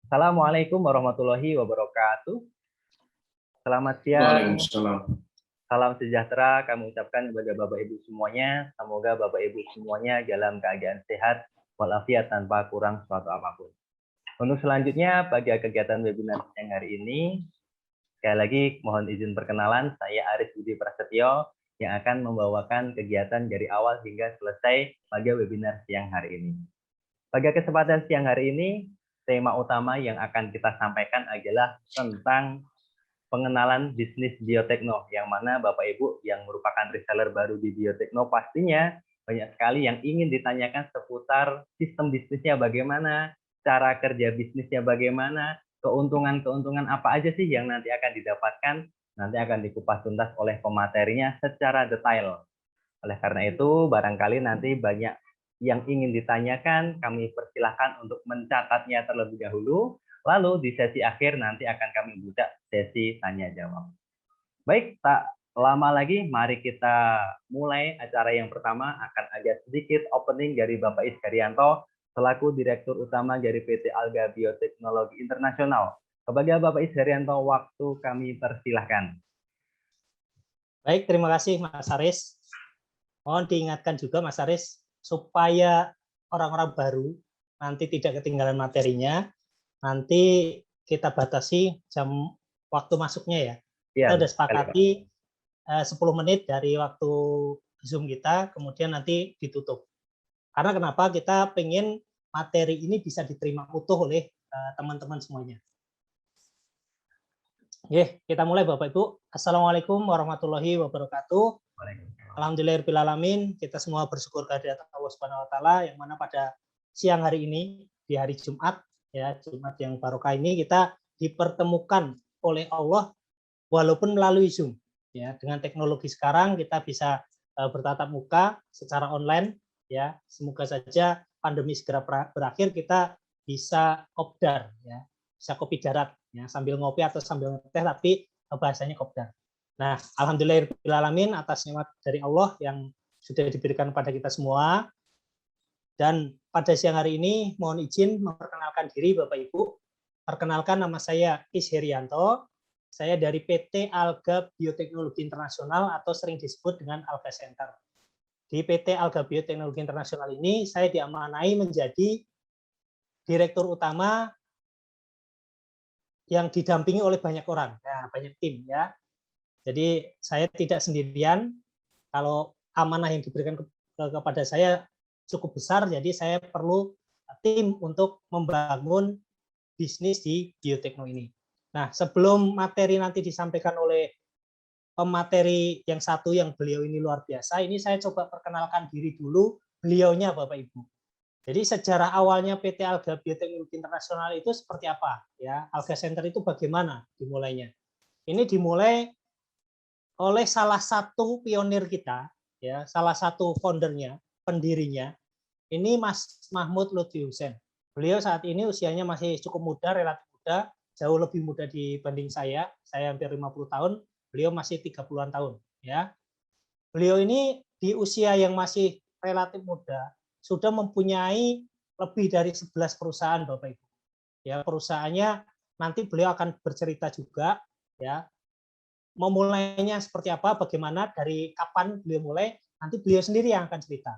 Assalamualaikum warahmatullahi wabarakatuh. Selamat siang, Waalaikumsalam. salam sejahtera kami ucapkan kepada Bapak Ibu semuanya. Semoga Bapak Ibu semuanya dalam keadaan sehat walafiat tanpa kurang suatu apapun. Untuk selanjutnya pada kegiatan webinar siang hari ini, sekali lagi mohon izin perkenalan, saya Aris Budi Prasetyo yang akan membawakan kegiatan dari awal hingga selesai pada webinar siang hari ini. Pada kesempatan siang hari ini, tema utama yang akan kita sampaikan adalah tentang pengenalan bisnis Biotekno, yang mana Bapak Ibu yang merupakan reseller baru di Biotekno pastinya banyak sekali yang ingin ditanyakan seputar sistem bisnisnya bagaimana, cara kerja bisnisnya bagaimana, keuntungan-keuntungan apa aja sih yang nanti akan didapatkan, nanti akan dikupas tuntas oleh pematerinya secara detail. Oleh karena itu, barangkali nanti banyak yang ingin ditanyakan, kami persilahkan untuk mencatatnya terlebih dahulu. Lalu di sesi akhir nanti akan kami buka sesi tanya jawab. Baik, tak lama lagi mari kita mulai acara yang pertama. Akan ada sedikit opening dari Bapak Is Herianto selaku Direktur Utama dari PT Alga Bioteknologi Internasional. Kepada Bapak Is Herianto, waktu kami persilahkan. Baik, terima kasih Mas Aris. Mohon diingatkan juga Mas Aris supaya orang-orang baru nanti tidak ketinggalan materinya. Nanti kita batasi jam waktu masuknya ya. Kita sudah sepakati 10 menit dari waktu Zoom kita, kemudian nanti ditutup. Karena kenapa? Kita pengen materi ini bisa diterima utuh oleh teman-teman semuanya. Oke, kita mulai Bapak Ibu. Assalamualaikum warahmatullahi wabarakatuh. Alhamdulillahirrahmanirrahim. Kita semua bersyukur kehadirat Allah Subhanahu wa taala yang mana pada siang hari ini di hari Jumat ya, Jumat yang barokah ini kita dipertemukan oleh Allah walaupun melalui Zoom ya. Dengan teknologi sekarang kita bisa bertatap muka secara online ya. Semoga saja pandemi segera berakhir, kita bisa kopdar ya. Bisa kopi darat ya, sambil ngopi atau sambil ngeteh tapi bahasanya kopdar. Nah, alhamdulillahirrahmanirrahim atas nikmat dari Allah yang sudah diberikan pada kita semua. Dan pada siang hari ini mohon izin memperkenalkan diri Bapak Ibu. Perkenalkan, nama saya Is Herianto. Saya dari PT Alga Bioteknologi Internasional atau sering disebut dengan Alga Center. Di PT Alga Bioteknologi Internasional ini saya diamanai menjadi direktur utama yang didampingi oleh banyak orang, ya, banyak tim ya. Jadi saya tidak sendirian. Kalau amanah yang diberikan kepada saya cukup besar, jadi saya perlu tim untuk membangun bisnis di Biotekno ini. Nah, sebelum materi nanti disampaikan oleh pemateri yang satu yang beliau ini luar biasa, ini saya coba perkenalkan diri dulu beliaunya Bapak Ibu. Jadi sejarah awalnya PT Alga Bioteknologi Internasional itu seperti apa? Ya, Alga Center itu bagaimana dimulainya? Ini dimulai oleh salah satu pionir kita, ya, salah satu foundernya, pendirinya, ini Mas Mahmud Lutfi Husain. Beliau saat ini usianya masih cukup muda, relatif muda, jauh lebih muda dibanding saya hampir 50 tahun, beliau masih 30-an tahun. Ya. Beliau ini di usia yang masih relatif muda, sudah mempunyai lebih dari 11 perusahaan, Bapak Ibu. Ya, perusahaannya nanti beliau akan bercerita juga, ya, memulainya seperti apa, bagaimana, dari kapan beliau mulai, nanti beliau sendiri yang akan cerita.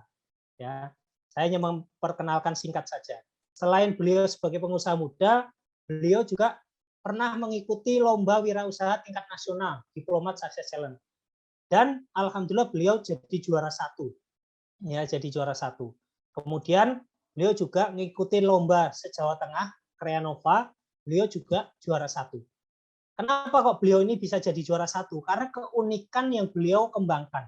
Ya, saya hanya memperkenalkan singkat saja. Selain beliau sebagai pengusaha muda, beliau juga pernah mengikuti lomba wirausaha tingkat nasional, Diplomat Success Challenge. Dan alhamdulillah beliau jadi juara 1. Ya, jadi juara 1. Kemudian beliau juga mengikuti lomba se-Jawa Tengah, Kreanova, beliau juga juara 1. Kenapa kok beliau ini bisa jadi juara 1? Karena keunikan yang beliau kembangkan,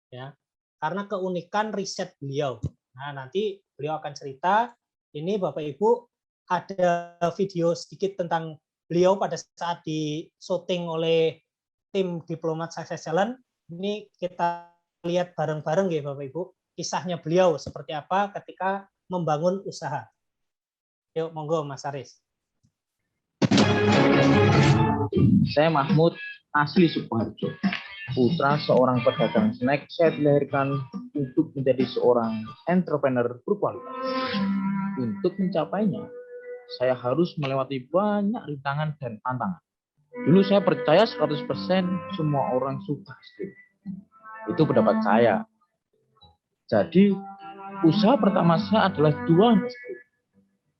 ya. Karena keunikan riset beliau. Nah, nanti beliau akan cerita. Ini Bapak Ibu ada video sedikit tentang beliau pada saat di syuting oleh tim Diplomat Success Challenge. Ini kita lihat bareng-bareng ya Bapak Ibu, kisahnya beliau seperti apa ketika membangun usaha. Yuk, monggo Mas Aris. Saya Mahmud, asli Sukoharjo. Putra seorang pedagang snack, saya dilahirkan untuk menjadi seorang entrepreneur berkualitas. Untuk mencapainya, saya harus melewati banyak rintangan dan tantangan. Dulu saya percaya 100% semua orang suka es krim. Itu pendapat saya. Jadi, usaha pertama saya adalah jualan es krim.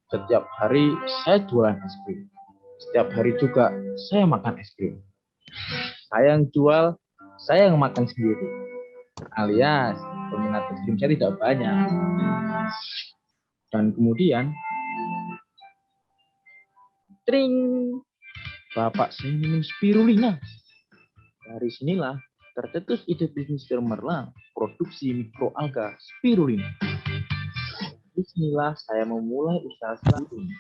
Setiap hari saya jualan es krim. Setiap hari juga saya makan es krim. Saya yang jual, saya yang makan sendiri. Alias, peminat es krim saya tidak banyak. Dan kemudian, tring, bapak saya minum spirulina. Dari sinilah tercetus ide bisnis cemerlang produksi mikroalga spirulina. Dari sinilah saya memulai usaha selanjutnya.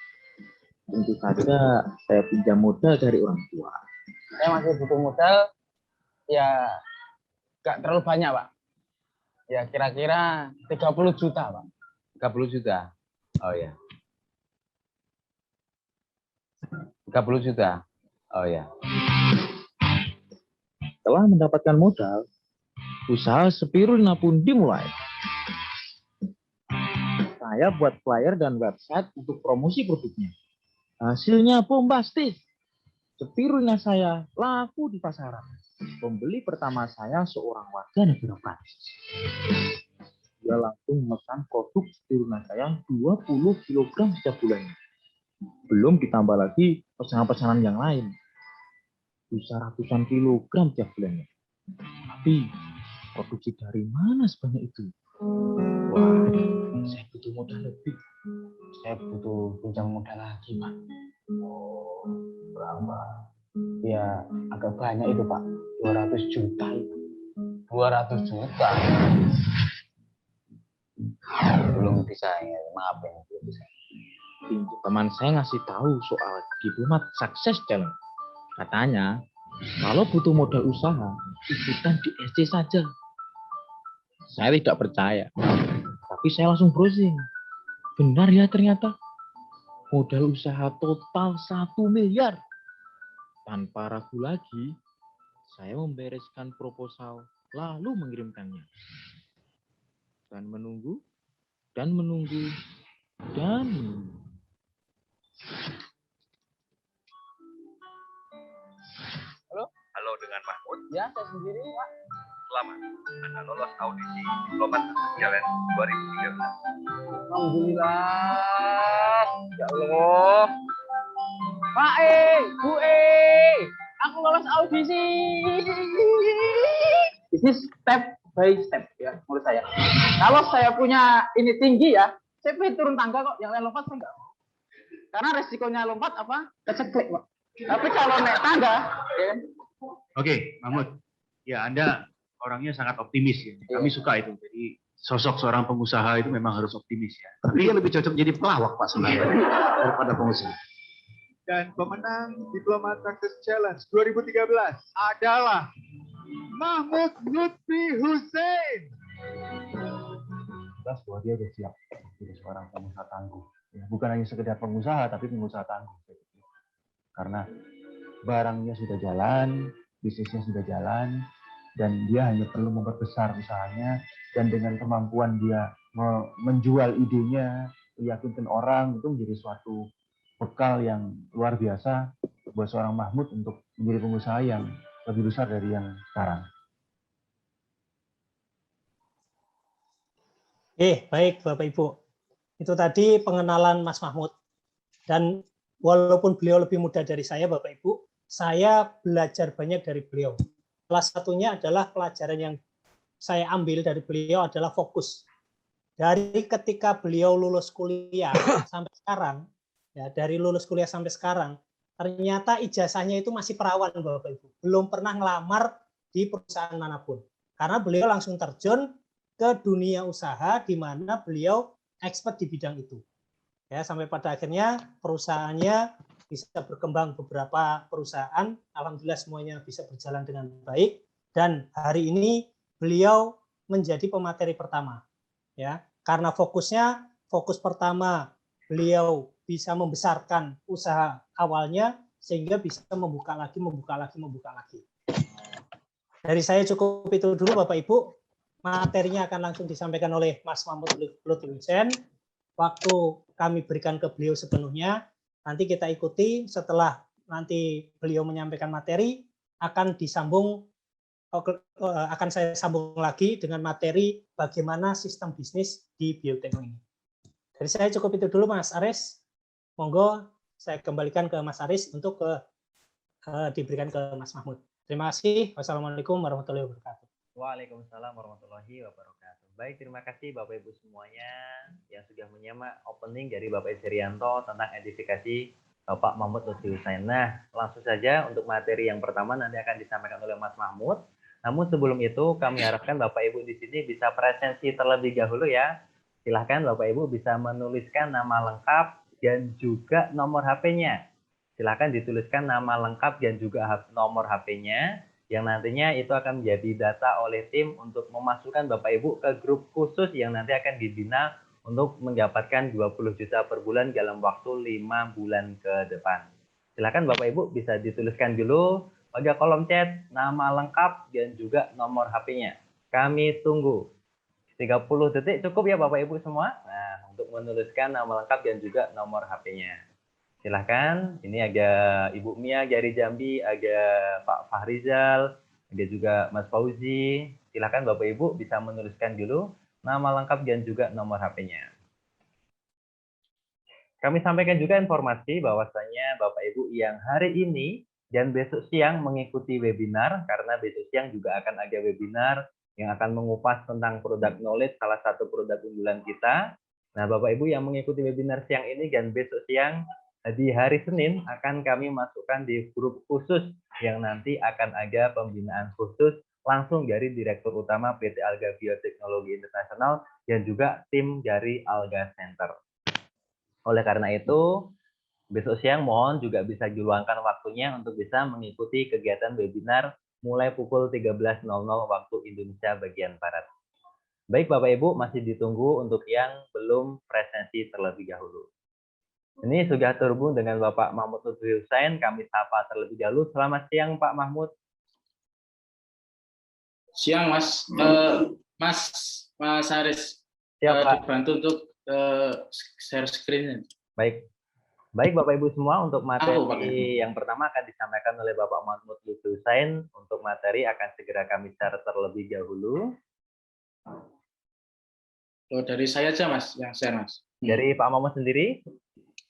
Tentu saja saya pinjam modal dari orang tua. Saya masih butuh modal, ya nggak terlalu banyak, Pak. Ya kira-kira 30 juta, Pak. 30 juta. Oh ya. 30 juta. Oh ya. Setelah mendapatkan modal, usaha spirulina pun dimulai. Saya buat flyer dan website untuk promosi produknya. Hasilnya bombastis. Spirulina saya laku di pasaran. Pembeli pertama saya seorang warga negara Prancis. Dia langsung memesan produk spirulina saya 20 kg setiap bulannya. Belum ditambah lagi pesanan-pesanan yang lain. Bisa ratusan kilogram tiap bulannya. Tapi produksi dari mana sebanyak itu? Wah, saya butuh modal lebih. Saya butuh pinjam modal lagi, Pak. Oh, berapa? Ya agak banyak itu, Pak. 200 juta itu. 200 juta. Belum bisa ya, maafin belum bisa. Teman saya ngasih tahu soal diplomat sukses challenge. Katanya, kalau butuh modal usaha, ikutan di SC saja. Saya tidak percaya, tapi saya langsung browsing. Benar ya ternyata. Modal usaha total 1 miliar. Tanpa ragu lagi, saya membereskan proposal, lalu mengirimkannya. Dan menunggu, dan menunggu, dan menunggu. Halo, dengan Mahmud. Ya, saya sendiri, Pak. Selamat. Anda lolos audisi Diplomat Challenge 2013. Alhamdulillah. Ya Allah. Pak Bu aku lolos audisi. Ini step by step ya menurut saya. Kalau saya punya ini tinggi ya, saya pengen turun tangga kok. Yang lain lompat saya enggak mau. Karena resikonya lompat apa? Keceklek, Pak. Tapi kalau naik tangga, ya. Oke, Mahmud. Ya, Anda orangnya sangat optimis ya. Kami suka itu. Jadi sosok seorang pengusaha itu memang harus optimis ya. Tapi dia lebih cocok jadi pelawak Pak sebenarnya daripada pengusaha. Dan pemenang Diplomat Success Challenge 2013 adalah Mahmud Lutfi Hussein. Jelas bahwa dia sudah siap jadi seorang pengusaha tangguh. Ya, bukan hanya sekedar pengusaha, tapi pengusaha tangguh. Karena barangnya sudah jalan, bisnisnya sudah jalan, dan dia hanya perlu memperbesar usahanya, dan dengan kemampuan dia menjual idenya, meyakinkan orang, itu menjadi suatu bekal yang luar biasa buat seorang Mahmud untuk menjadi pengusaha yang lebih besar dari yang sekarang. Baik Bapak Ibu. Itu tadi pengenalan Mas Mahmud. Dan walaupun beliau lebih muda dari saya, Bapak Ibu, saya belajar banyak dari beliau. Salah satunya adalah pelajaran yang saya ambil dari beliau adalah fokus. Dari ketika beliau lulus kuliah sampai sekarang, ya, dari lulus kuliah sampai sekarang, ternyata ijazahnya itu masih perawan, Bapak Ibu. Belum pernah ngelamar di perusahaan manapun. Karena beliau langsung terjun ke dunia usaha di mana beliau expert di bidang itu. Ya, sampai pada akhirnya perusahaannya bisa berkembang beberapa perusahaan, alhamdulillah semuanya bisa berjalan dengan baik, dan hari ini beliau menjadi pemateri pertama. Ya, karena fokus pertama beliau bisa membesarkan usaha awalnya sehingga bisa membuka lagi. Dari saya cukup itu dulu Bapak Ibu. Materinya akan langsung disampaikan oleh Mas Mahmud Lutfi Hussein. Waktu kami berikan ke beliau sepenuhnya. nanti kita ikuti setelah nanti beliau menyampaikan materi, akan saya sambung lagi dengan materi bagaimana sistem bisnis di bioteknologi. Dari saya cukup itu dulu, Mas Aris. Monggo saya kembalikan ke Mas Aris untuk diberikan ke Mas Mahmud. Terima kasih. Wassalamualaikum warahmatullahi wabarakatuh. Waalaikumsalam warahmatullahi wabarakatuh. Baik, terima kasih Bapak Ibu semuanya yang sudah menyimak opening dari Bapak Isrianto tentang edifikasi Bapak Mahmud Lutfi Husain. Nah, langsung saja untuk materi yang pertama nanti akan disampaikan oleh Mas Mahmud. Namun sebelum itu kami harapkan Bapak Ibu di sini bisa presensi terlebih dahulu ya. Silahkan Bapak Ibu bisa menuliskan nama lengkap dan juga nomor HP-nya. Silahkan dituliskan nama lengkap dan juga nomor HP-nya, yang nantinya itu akan menjadi data oleh tim untuk memasukkan Bapak Ibu ke grup khusus yang nanti akan dibina untuk mendapatkan 20 juta per bulan dalam waktu 5 bulan ke depan. Silakan Bapak Ibu bisa dituliskan dulu pada kolom chat nama lengkap dan juga nomor HP-nya. Kami tunggu. 30 detik cukup ya Bapak Ibu semua. Nah, untuk menuliskan nama lengkap dan juga nomor HP-nya. Silahkan, ini ada Ibu Mia dari Jambi, ada Pak Fahrizal, ada juga Mas Fauzi. Silahkan Bapak Ibu bisa menuliskan dulu nama lengkap dan juga nomor HP-nya. Kami sampaikan juga informasi bahwasanya Bapak Ibu yang hari ini dan besok siang mengikuti webinar, karena besok siang juga akan ada webinar yang akan mengupas tentang produk knowledge, salah satu produk unggulan kita. Nah, Bapak Ibu yang mengikuti webinar siang ini dan besok siang, di hari Senin akan kami masukkan di grup khusus yang nanti akan ada pembinaan khusus langsung dari Direktur Utama PT Alga Bioteknologi Internasional dan juga tim dari Alga Center. Oleh karena itu, besok siang mohon juga bisa diluangkan waktunya untuk bisa mengikuti kegiatan webinar mulai pukul 13.00 waktu Indonesia bagian Barat. Baik Bapak Ibu, masih ditunggu untuk yang belum presensi terlebih dahulu. Ini sudah terhubung dengan Bapak Mahmud Lutfi Husain. Kami sapa terlebih dahulu. Selamat siang Pak Mahmud. Siang Mas. Mas Haris. Siap Pak. Dibantu untuk share screen. Baik Bapak Ibu semua, untuk materi yang pertama akan disampaikan oleh Bapak Mahmud Lutfi Husain. Untuk materi akan segera kami share terlebih dahulu. Oh, dari saya aja Mas yang share Mas. Dari Pak Mahmud sendiri?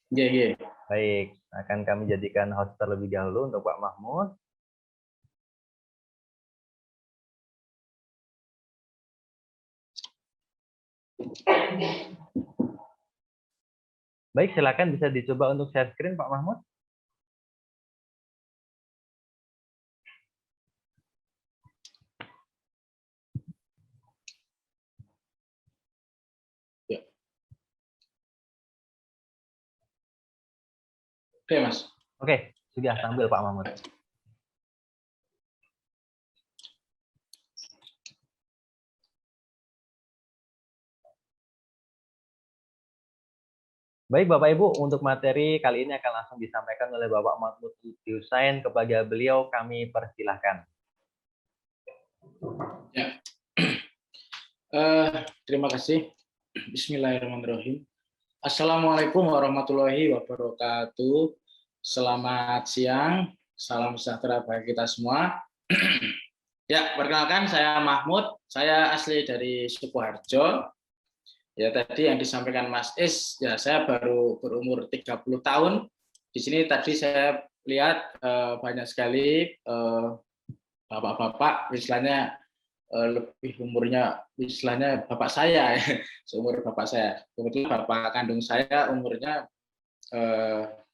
Iya. Baik, akan kami jadikan host terlebih dahulu untuk Pak Mahmud. Baik, silakan bisa dicoba untuk share screen Pak Mahmud. Ya. Oke, Mas. Oke, sudah tampil Pak Mahmud. Baik Bapak Ibu, untuk materi kali ini akan langsung disampaikan oleh Bapak Mahmud Lutfi Husain. Kepada beliau kami persilahkan. Ya. Terima kasih. Bismillahirrahmanirrahim. Assalamualaikum warahmatullahi wabarakatuh. Selamat siang. Salam sejahtera bagi kita semua. Ya, perkenalkan saya Mahmud. Saya asli dari Sukoharjo. Ya, tadi yang disampaikan Mas Is, ya saya baru berumur 30 tahun. Di sini tadi saya lihat banyak sekali bapak-bapak, istilahnya lebih umurnya, istilahnya bapak saya, seumur bapak saya. Kebetulan bapak kandung saya umurnya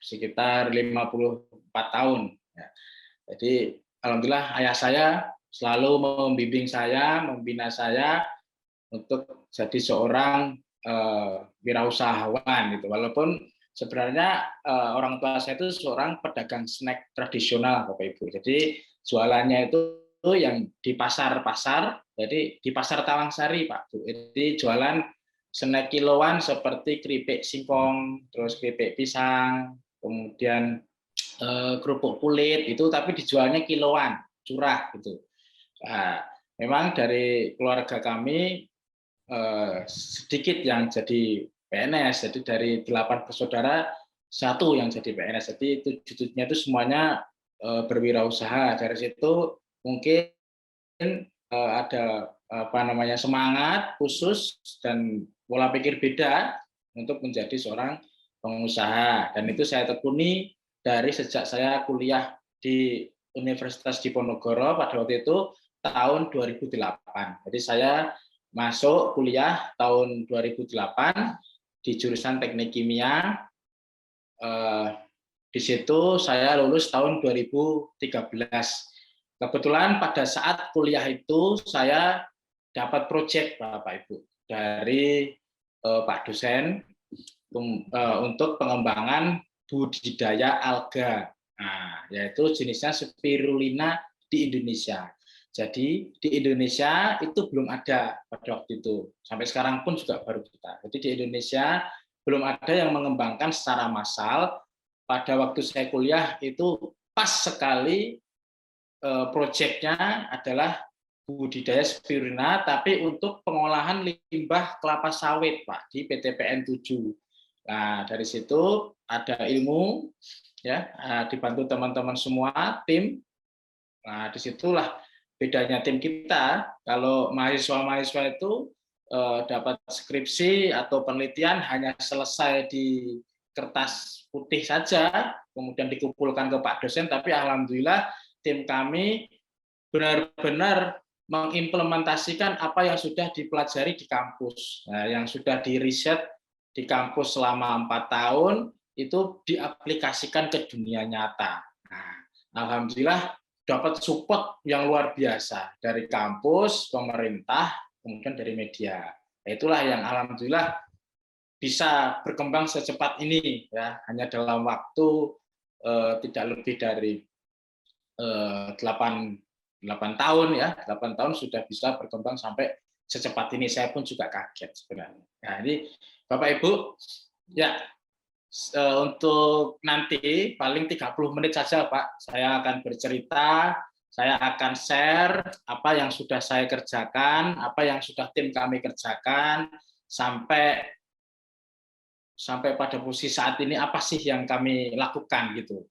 sekitar 54 tahun. Ya. Jadi alhamdulillah ayah saya selalu membimbing saya, membina saya untuk jadi seorang wirausahawan gitu. Walaupun sebenarnya orang tua saya itu seorang pedagang snack tradisional Bapak Ibu. Jadi jualannya itu yang di pasar-pasar, jadi di pasar Tawangsari Pak Bu. Jadi jualan snack kiloan seperti keripik singkong, terus keripik pisang, kemudian kerupuk kulit itu, tapi dijualnya kiloan, curah gitu. Nah, memang dari keluarga kami sedikit yang jadi PNS, jadi dari 8 bersaudara satu yang jadi PNS. Jadi tujuannya itu semuanya berwirausaha. Dari situ mungkin ada semangat khusus dan pola pikir beda untuk menjadi seorang pengusaha. Dan itu saya tekuni dari sejak saya kuliah di Universitas Diponegoro pada waktu itu tahun 2008. Jadi saya masuk kuliah tahun 2008 di jurusan Teknik Kimia. Di situ saya lulus tahun 2013. Kebetulan pada saat kuliah itu saya dapat proyek Bapak Ibu dari Pak dosen untuk pengembangan budidaya alga, yaitu jenisnya spirulina di Indonesia. Jadi di Indonesia itu belum ada pada waktu itu, sampai sekarang pun juga baru kita. Jadi di Indonesia belum ada yang mengembangkan secara massal. Pada waktu saya kuliah itu pas sekali proyeknya adalah budidaya spirulina, tapi untuk pengolahan limbah kelapa sawit, Pak, di PTPN 7. Nah, dari situ ada ilmu, ya, dibantu teman-teman semua, tim. Nah, disitulah bedanya tim kita. Kalau mahasiswa-mahasiswa itu dapat skripsi atau penelitian hanya selesai di kertas putih saja, kemudian dikumpulkan ke Pak dosen, tapi alhamdulillah tim kami benar-benar mengimplementasikan apa yang sudah dipelajari di kampus. Nah, yang sudah di-riset di kampus selama 4 tahun, itu diaplikasikan ke dunia nyata. Nah, alhamdulillah dapat support yang luar biasa dari kampus, pemerintah, kemudian dari media. Itulah yang alhamdulillah bisa berkembang secepat ini, ya, hanya dalam waktu tidak lebih dari 8 tahun, ya, 8 tahun sudah bisa berkembang sampai secepat ini. Saya pun juga kaget sebenarnya. Nah, ini Bapak Ibu, ya, untuk nanti paling 30 menit saja, Pak. Saya akan bercerita, saya akan share apa yang sudah saya kerjakan, apa yang sudah tim kami kerjakan, sampai pada posisi saat ini apa sih yang kami lakukan gitu.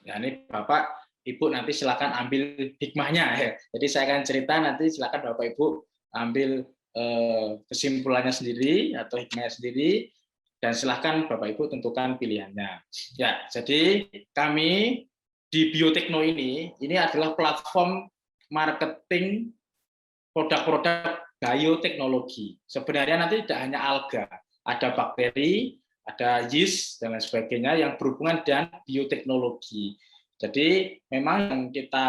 Ya, ini Bapak Ibu nanti silakan ambil hikmahnya, ya. Jadi saya akan cerita, nanti silakan Bapak Ibu ambil kesimpulannya sendiri atau hikmahnya sendiri, dan silakan Bapak Ibu tentukan pilihannya. Ya, jadi kami di Biotekno ini adalah platform marketing produk-produk bioteknologi. Sebenarnya nanti tidak hanya alga, ada bakteri, ada yeast dan lain sebagainya yang berhubungan dengan bioteknologi. Jadi memang yang kita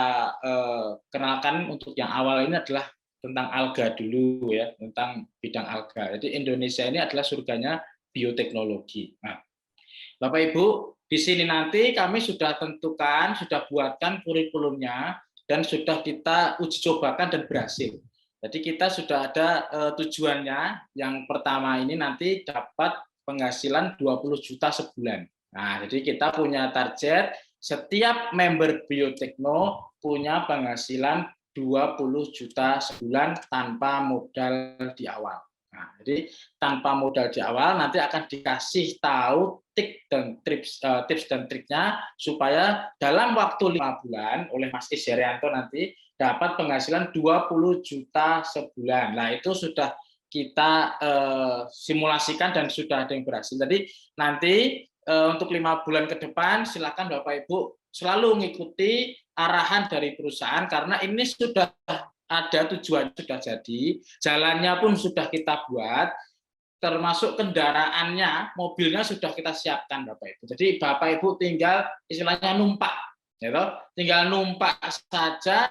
kenalkan untuk yang awal ini adalah tentang alga dulu, ya, tentang bidang alga. Jadi Indonesia ini adalah surganya bioteknologi. Nah, Bapak Ibu, di sini nanti kami sudah tentukan, sudah buatkan kurikulumnya, dan sudah kita uji cobakan dan berhasil. Jadi kita sudah ada tujuannya. Yang pertama ini nanti dapat penghasilan 20 juta sebulan. Nah, jadi kita punya target setiap member Biotekno punya penghasilan 20 juta sebulan tanpa modal di awal. Nah, jadi tanpa modal di awal nanti akan dikasih tahu tips dan triknya supaya dalam waktu 5 bulan oleh Mas Herianto nanti dapat penghasilan 20 juta sebulan. Nah, itu sudah kita simulasikan dan sudah ada yang berhasil. Jadi nanti untuk 5 bulan ke depan silakan Bapak Ibu selalu mengikuti arahan dari perusahaan, karena ini sudah ada tujuan, sudah jadi, jalannya pun sudah kita buat, termasuk kendaraannya, mobilnya sudah kita siapkan Bapak Ibu. Jadi Bapak Ibu tinggal istilahnya numpak, gitu. Tinggal numpak saja,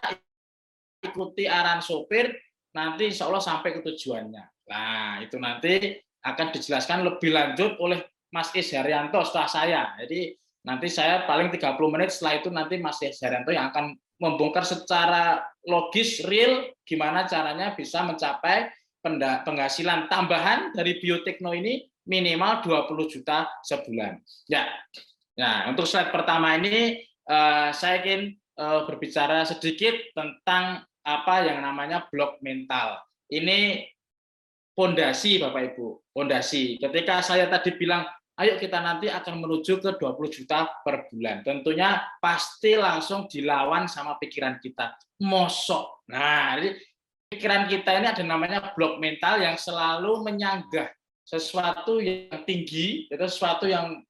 ikuti arahan sopir, nanti insya Allah sampai ke tujuannya. Nah, itu nanti akan dijelaskan lebih lanjut oleh Mas Herianto setelah saya. Jadi nanti saya paling 30 menit, setelah itu nanti Mas Herianto yang akan membongkar secara logis, real, gimana caranya bisa mencapai penghasilan tambahan dari Biotekno ini minimal 20 juta sebulan. Ya. Nah, untuk slide pertama ini saya ingin berbicara sedikit tentang apa yang namanya blok mental. Ini pondasi Bapak Ibu, pondasi. Ketika saya tadi bilang ayo kita nanti akan menuju ke 20 juta per bulan. Tentunya pasti langsung dilawan sama pikiran kita. Mosok. Nah, jadi pikiran kita ini ada namanya blok mental yang selalu menyanggah sesuatu yang tinggi, itu sesuatu yang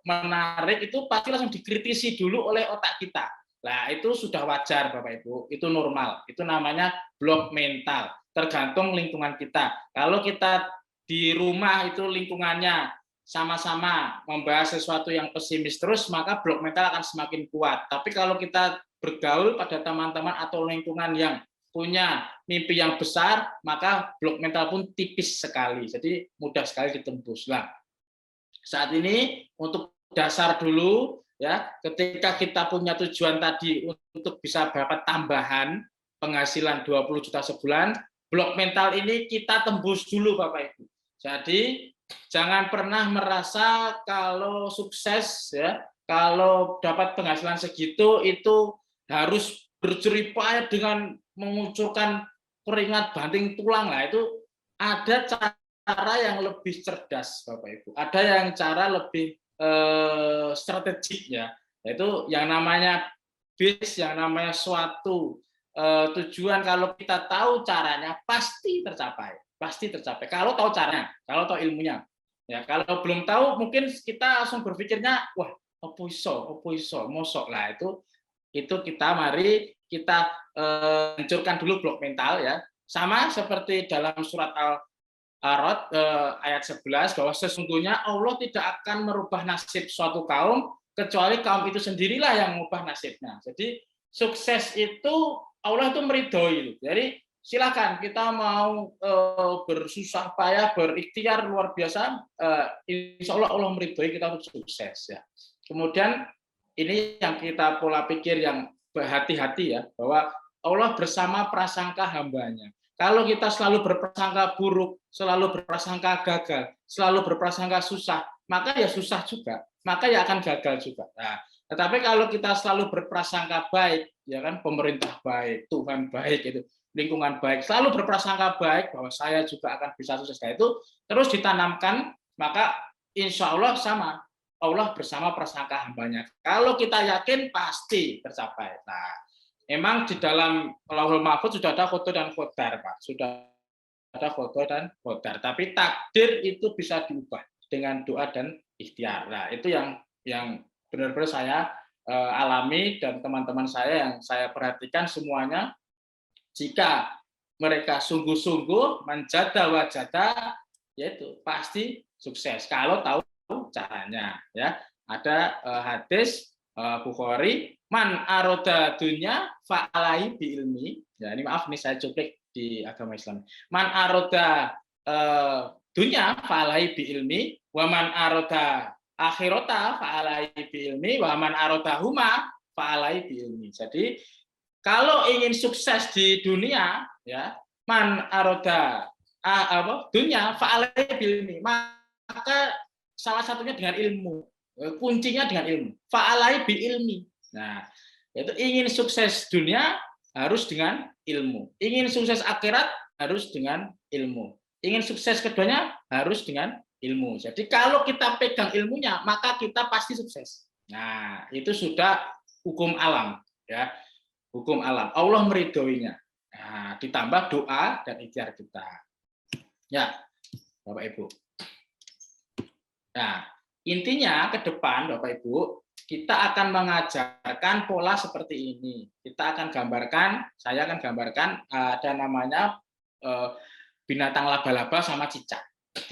menarik, itu pasti langsung dikritisi dulu oleh otak kita. Nah, itu sudah wajar Bapak Ibu, itu normal. Itu namanya blok mental, tergantung lingkungan kita. Kalau kita di rumah itu lingkungannya sama-sama membahas sesuatu yang pesimis terus, maka blok mental akan semakin kuat. Tapi kalau kita bergaul pada teman-teman atau lingkungan yang punya mimpi yang besar, maka blok mental pun tipis sekali. Jadi mudah sekali ditembus. Nah, saat ini untuk dasar dulu, ya, ketika kita punya tujuan tadi untuk bisa dapat tambahan penghasilan 20 juta sebulan, blok mental ini kita tembus dulu Bapak Ibu. Jadi jangan pernah merasa kalau sukses, ya, kalau dapat penghasilan segitu itu harus berjeripaya dengan mengucurkan keringat banting tulang. Lah itu ada cara yang lebih cerdas Bapak Ibu. Ada yang cara lebih strategik, ya. Yaitu yang namanya yang namanya suatu tujuan, kalau kita tahu caranya pasti tercapai. Pasti tercapai. Kalau tahu caranya, kalau tahu ilmunya. Ya, kalau belum tahu mungkin kita langsung berpikirnya, wah, opo iso, mosok. Lah itu mari kita hancurkan dulu blok mental, ya. Sama seperti dalam surat Al-A'raf ayat 11, bahwa sesungguhnya Allah tidak akan merubah nasib suatu kaum kecuali kaum itu sendirilah yang mengubah nasibnya. Jadi sukses itu Allah itu meridhoi. Jadi silakan kita mau bersusah payah, berikhtiar luar biasa, insya Allah Allah meridhoi kita untuk sukses, ya. Kemudian ini yang kita pola pikir yang berhati-hati, ya, bahwa Allah bersama prasangka hambanya. Kalau kita selalu berprasangka buruk, selalu berprasangka gagal, selalu berprasangka susah, maka ya susah juga, maka ya akan gagal juga. Nah, tetapi kalau kita selalu berprasangka baik, ya kan, pemerintah baik, Tuhan baik, itu lingkungan baik, selalu berprasangka baik bahwa saya juga akan bisa sukses. Nah, itu terus ditanamkan, maka insya Allah sama. Allah bersama prasangka hambanya. Kalau kita yakin pasti tercapai. Nah, memang di dalam Lauhul Mahfuz sudah ada khoto dan qadar, Pak. Sudah ada khoto dan qadar. Tapi takdir itu bisa diubah dengan doa dan ikhtiar. Nah, itu yang benar-benar saya alami dan teman-teman saya yang saya perhatikan semuanya. Jika mereka sungguh-sungguh menjada wajada, yaitu pasti sukses. Kalau tahu caranya, ya. Ada hadis Bukhari, man aroda dunya fa'alai bi ilmi. Ya, ini maaf nih saya cuplik di agama Islam. Man aroda dunya fa'alai bi ilmi, wa man aroda akhirata fa'alai bi ilmi, wa man aroda huma fa'alai bi ilmi. Jadi kalau ingin sukses di dunia, ya, man aroda dunya fa'alai bi ilmi, maka salah satunya dengan ilmu, kuncinya dengan ilmu. Fa'alai bi ilmi. Nah, itu ingin sukses dunia harus dengan ilmu. Ingin sukses akhirat harus dengan ilmu. Ingin sukses keduanya harus dengan ilmu. Jadi kalau kita pegang ilmunya, maka kita pasti sukses. Nah, itu sudah hukum alam, ya. Hukum alam. Allah meridhoinya. Nah, ditambah doa dan ikhtiar kita. Ya, Bapak Ibu. Nah, intinya ke depan Bapak Ibu, kita akan mengajarkan pola seperti ini. Kita akan gambarkan, saya akan gambarkan ada namanya binatang laba-laba sama cicak.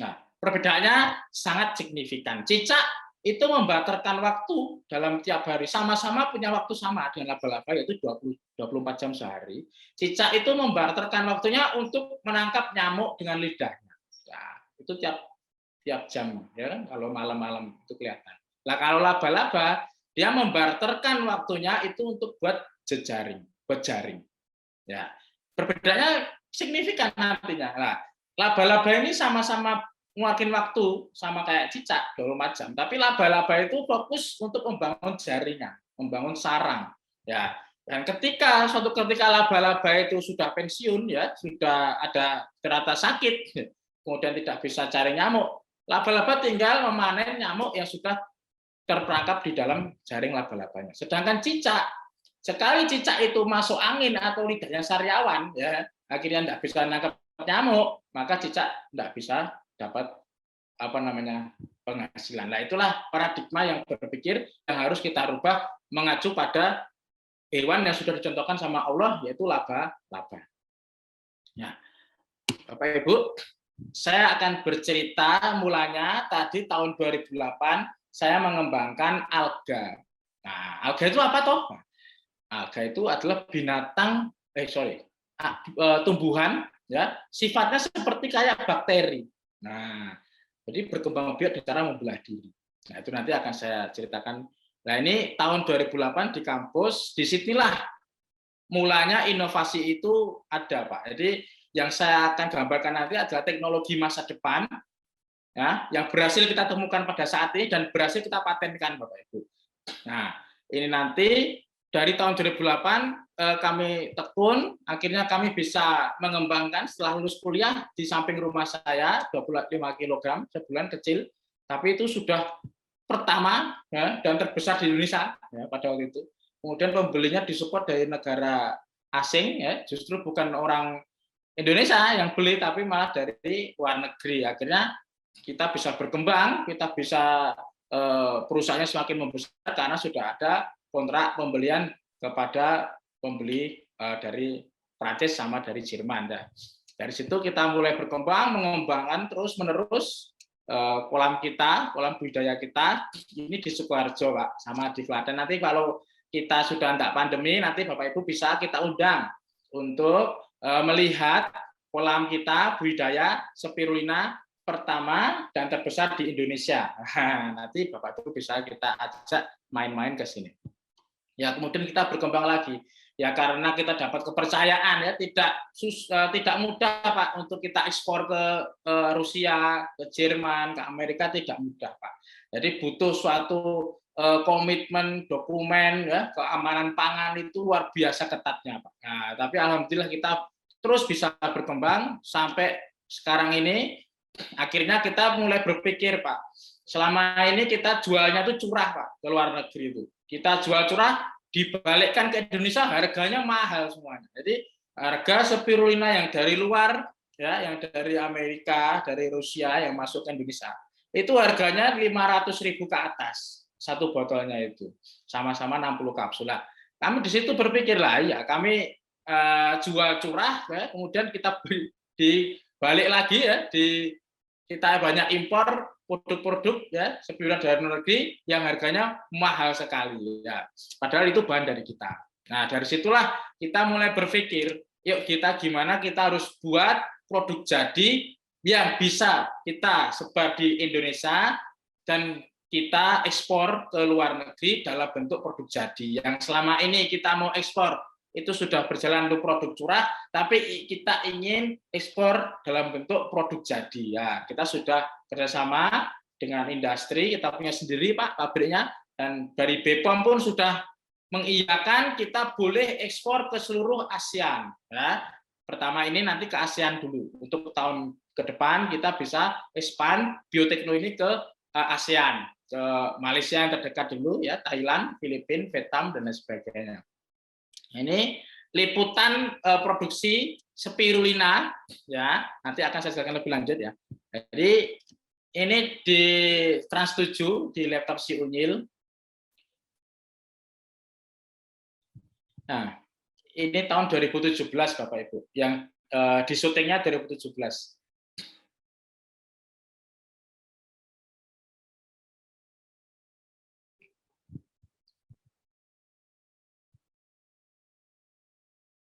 Nah, perbedaannya sangat signifikan. Cicak itu membarterkan waktu dalam tiap hari, sama-sama punya waktu sama dengan laba-laba, yaitu 24 jam sehari. Cicak itu membarterkan waktunya untuk menangkap nyamuk dengan lidahnya. Nah, itu tiap jam, ya kan, kalau malam-malam itu kelihatan. Lah kalau laba-laba dia membarterkan waktunya itu untuk buat jejaring, buat jaring. Ya, perbedaannya signifikan nantinya. Nah, laba-laba ini sama-sama mengeluarkan waktu sama kayak cicak 24 jam, tapi laba-laba itu fokus untuk membangun jaringan, membangun sarang. Ya, dan suatu ketika laba-laba itu sudah pensiun, ya, sudah ada ternyata sakit, kemudian tidak bisa cari nyamuk, Laba-laba tinggal memanen nyamuk yang sudah terperangkap di dalam jaring laba-labanya. Sedangkan cicak, sekali cicak itu masuk angin atau lidahnya sariawan, ya akhirnya tidak bisa nangkap nyamuk, maka cicak tidak bisa dapat penghasilan. Nah, itulah paradigma yang berpikir yang harus kita rubah mengacu pada hewan yang sudah dicontohkan sama Allah, yaitu laba-laba. Ya, Bapak Ibu, saya akan bercerita mulanya tadi tahun 2008 saya mengembangkan alga. Nah, alga itu apa toh? Alga itu adalah tumbuhan, ya, sifatnya seperti kayak bakteri. Nah, jadi berkembang biak dengan cara membelah diri. Nah, itu nanti akan saya ceritakan. Nah, ini tahun 2008 di kampus, disinilah mulanya inovasi itu ada, Pak. Jadi yang saya akan gambarkan nanti adalah teknologi masa depan, ya, yang berhasil kita temukan pada saat ini dan berhasil kita patenkan, Bapak Ibu. Nah, ini nanti dari tahun 2008 kami tekun, akhirnya kami bisa mengembangkan setelah lulus kuliah di samping rumah saya 25 kg sebulan kecil, tapi itu sudah pertama, ya, dan terbesar di Indonesia, ya, pada waktu itu. Kemudian pembelinya disupport dari negara asing, ya, justru bukan orang Indonesia yang beli, tapi malah dari luar negeri. Akhirnya kita bisa berkembang, kita bisa perusahaannya semakin membesar karena sudah ada kontrak pembelian kepada pembeli dari Prancis sama dari Jerman. Nah, dari situ kita mulai berkembang, mengembangkan terus-menerus kolam kita, kolam budidaya kita. Ini di Sukoharjo, Pak, sama di Klaten. Nanti kalau kita sudah tidak pandemi, nanti Bapak Ibu bisa kita undang untuk melihat kolam kita budidaya spirulina pertama dan terbesar di Indonesia. Nanti Bapak Ibu bisa kita ajak main-main ke sini. Ya, kemudian kita berkembang lagi. Ya, karena kita dapat kepercayaan, ya, tidak mudah, Pak, untuk kita ekspor ke Rusia, ke Jerman, ke Amerika, tidak mudah, Pak. Jadi butuh suatu komitmen, dokumen, ya, keamanan pangan itu luar biasa ketatnya, Pak. Nah, tapi alhamdulillah kita terus bisa berkembang sampai sekarang ini. Akhirnya kita mulai berpikir, Pak, selama ini kita jualnya itu curah, Pak, ke luar negeri itu. Kita jual curah, dibalikkan ke Indonesia harganya mahal semuanya. Jadi harga spirulina yang dari luar, ya, yang dari Amerika, dari Rusia yang masuk ke Indonesia, itu harganya 500.000 ke atas satu botolnya itu, sama-sama 60 kapsul. Nah, kami di situ berpikir lah, ya kami jual curah, ya, kemudian kita dibalik lagi, ya, kita banyak impor produk-produk, ya, spirulina dari luar negeri yang harganya mahal sekali, ya, padahal itu bahan dari kita. Nah, dari situlah kita mulai berpikir, yuk kita gimana kita harus buat produk jadi yang bisa kita sebar di Indonesia dan kita ekspor ke luar negeri dalam bentuk produk jadi. Yang selama ini kita mau ekspor itu sudah berjalan untuk produk curah, tapi kita ingin ekspor dalam bentuk produk jadi. Ya, kita sudah kerjasama dengan industri, kita punya sendiri, Pak, pabriknya, dan dari BPOM pun sudah mengiyakan kita boleh ekspor ke seluruh ASEAN. Ya. Pertama ini nanti ke ASEAN dulu. Untuk tahun ke depan kita bisa expand biotekno ini ke ASEAN, ke Malaysia yang terdekat dulu, ya, Thailand, Filipina, Vietnam, dan lain sebagainya. Ini liputan produksi spirulina, ya, nanti akan saya jelaskan lebih lanjut, ya. Jadi ini di Trans 7 di laptop si Unyil. Nah, ini tahun 2017, Bapak Ibu, yang di syutingnya 2017.